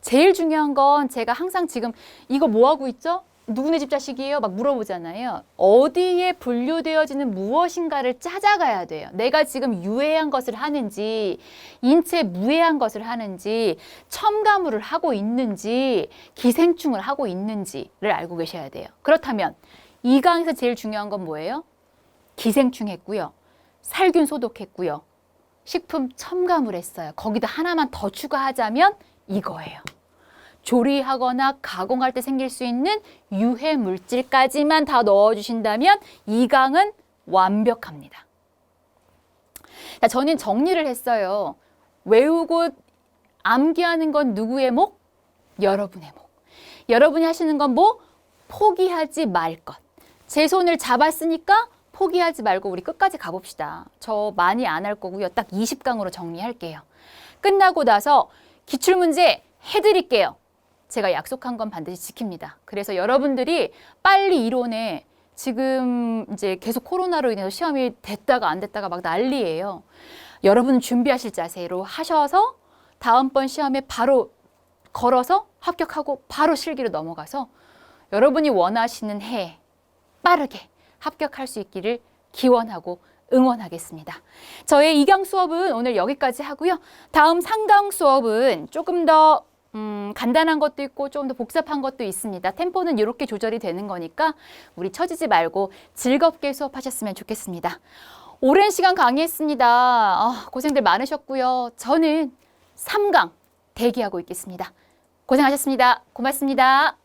제일 중요한 건 제가 항상 지금 이거 뭐 하고 있죠? 누구네 집 자식이에요? 막 물어보잖아요. 어디에 분류되어지는 무엇인가를 찾아가야 돼요. 내가 지금 유해한 것을 하는지, 인체 무해한 것을 하는지, 첨가물을 하고 있는지, 기생충을 하고 있는지를 알고 계셔야 돼요. 그렇다면 이 강에서 제일 중요한 건 뭐예요? 기생충 했고요. 살균 소독했고요. 식품 첨가물 했어요. 거기다 하나만 더 추가하자면 이거예요. 조리하거나 가공할 때 생길 수 있는 유해 물질까지만 다 넣어주신다면 이 강은 완벽합니다. 자, 저는 정리를 했어요. 외우고 암기하는 건 누구의 목? 여러분의 목. 여러분이 하시는 건 뭐? 포기하지 말 것. 제 손을 잡았으니까 포기하지 말고 우리 끝까지 가봅시다. 저 많이 안 할 거고요. 딱 20강으로 정리할게요. 끝나고 나서 기출문제 해드릴게요. 제가 약속한 건 반드시 지킵니다. 그래서 여러분들이 빨리 이론에 지금 이제 계속 코로나로 인해서 시험이 됐다가 안 됐다가 막 난리예요. 여러분 준비하실 자세로 하셔서 다음번 시험에 바로 걸어서 합격하고 바로 실기로 넘어가서 여러분이 원하시는 해에 빠르게 합격할 수 있기를 기원하고 응원하겠습니다. 저의 2강 수업은 오늘 여기까지 하고요. 다음 3강 수업은 조금 더 간단한 것도 있고 조금 더 복잡한 것도 있습니다. 템포는 이렇게 조절이 되는 거니까 우리 처지지 말고 즐겁게 수업하셨으면 좋겠습니다. 오랜 시간 강의했습니다. 고생들 많으셨고요. 저는 3강 대기하고 있겠습니다. 고생하셨습니다. 고맙습니다.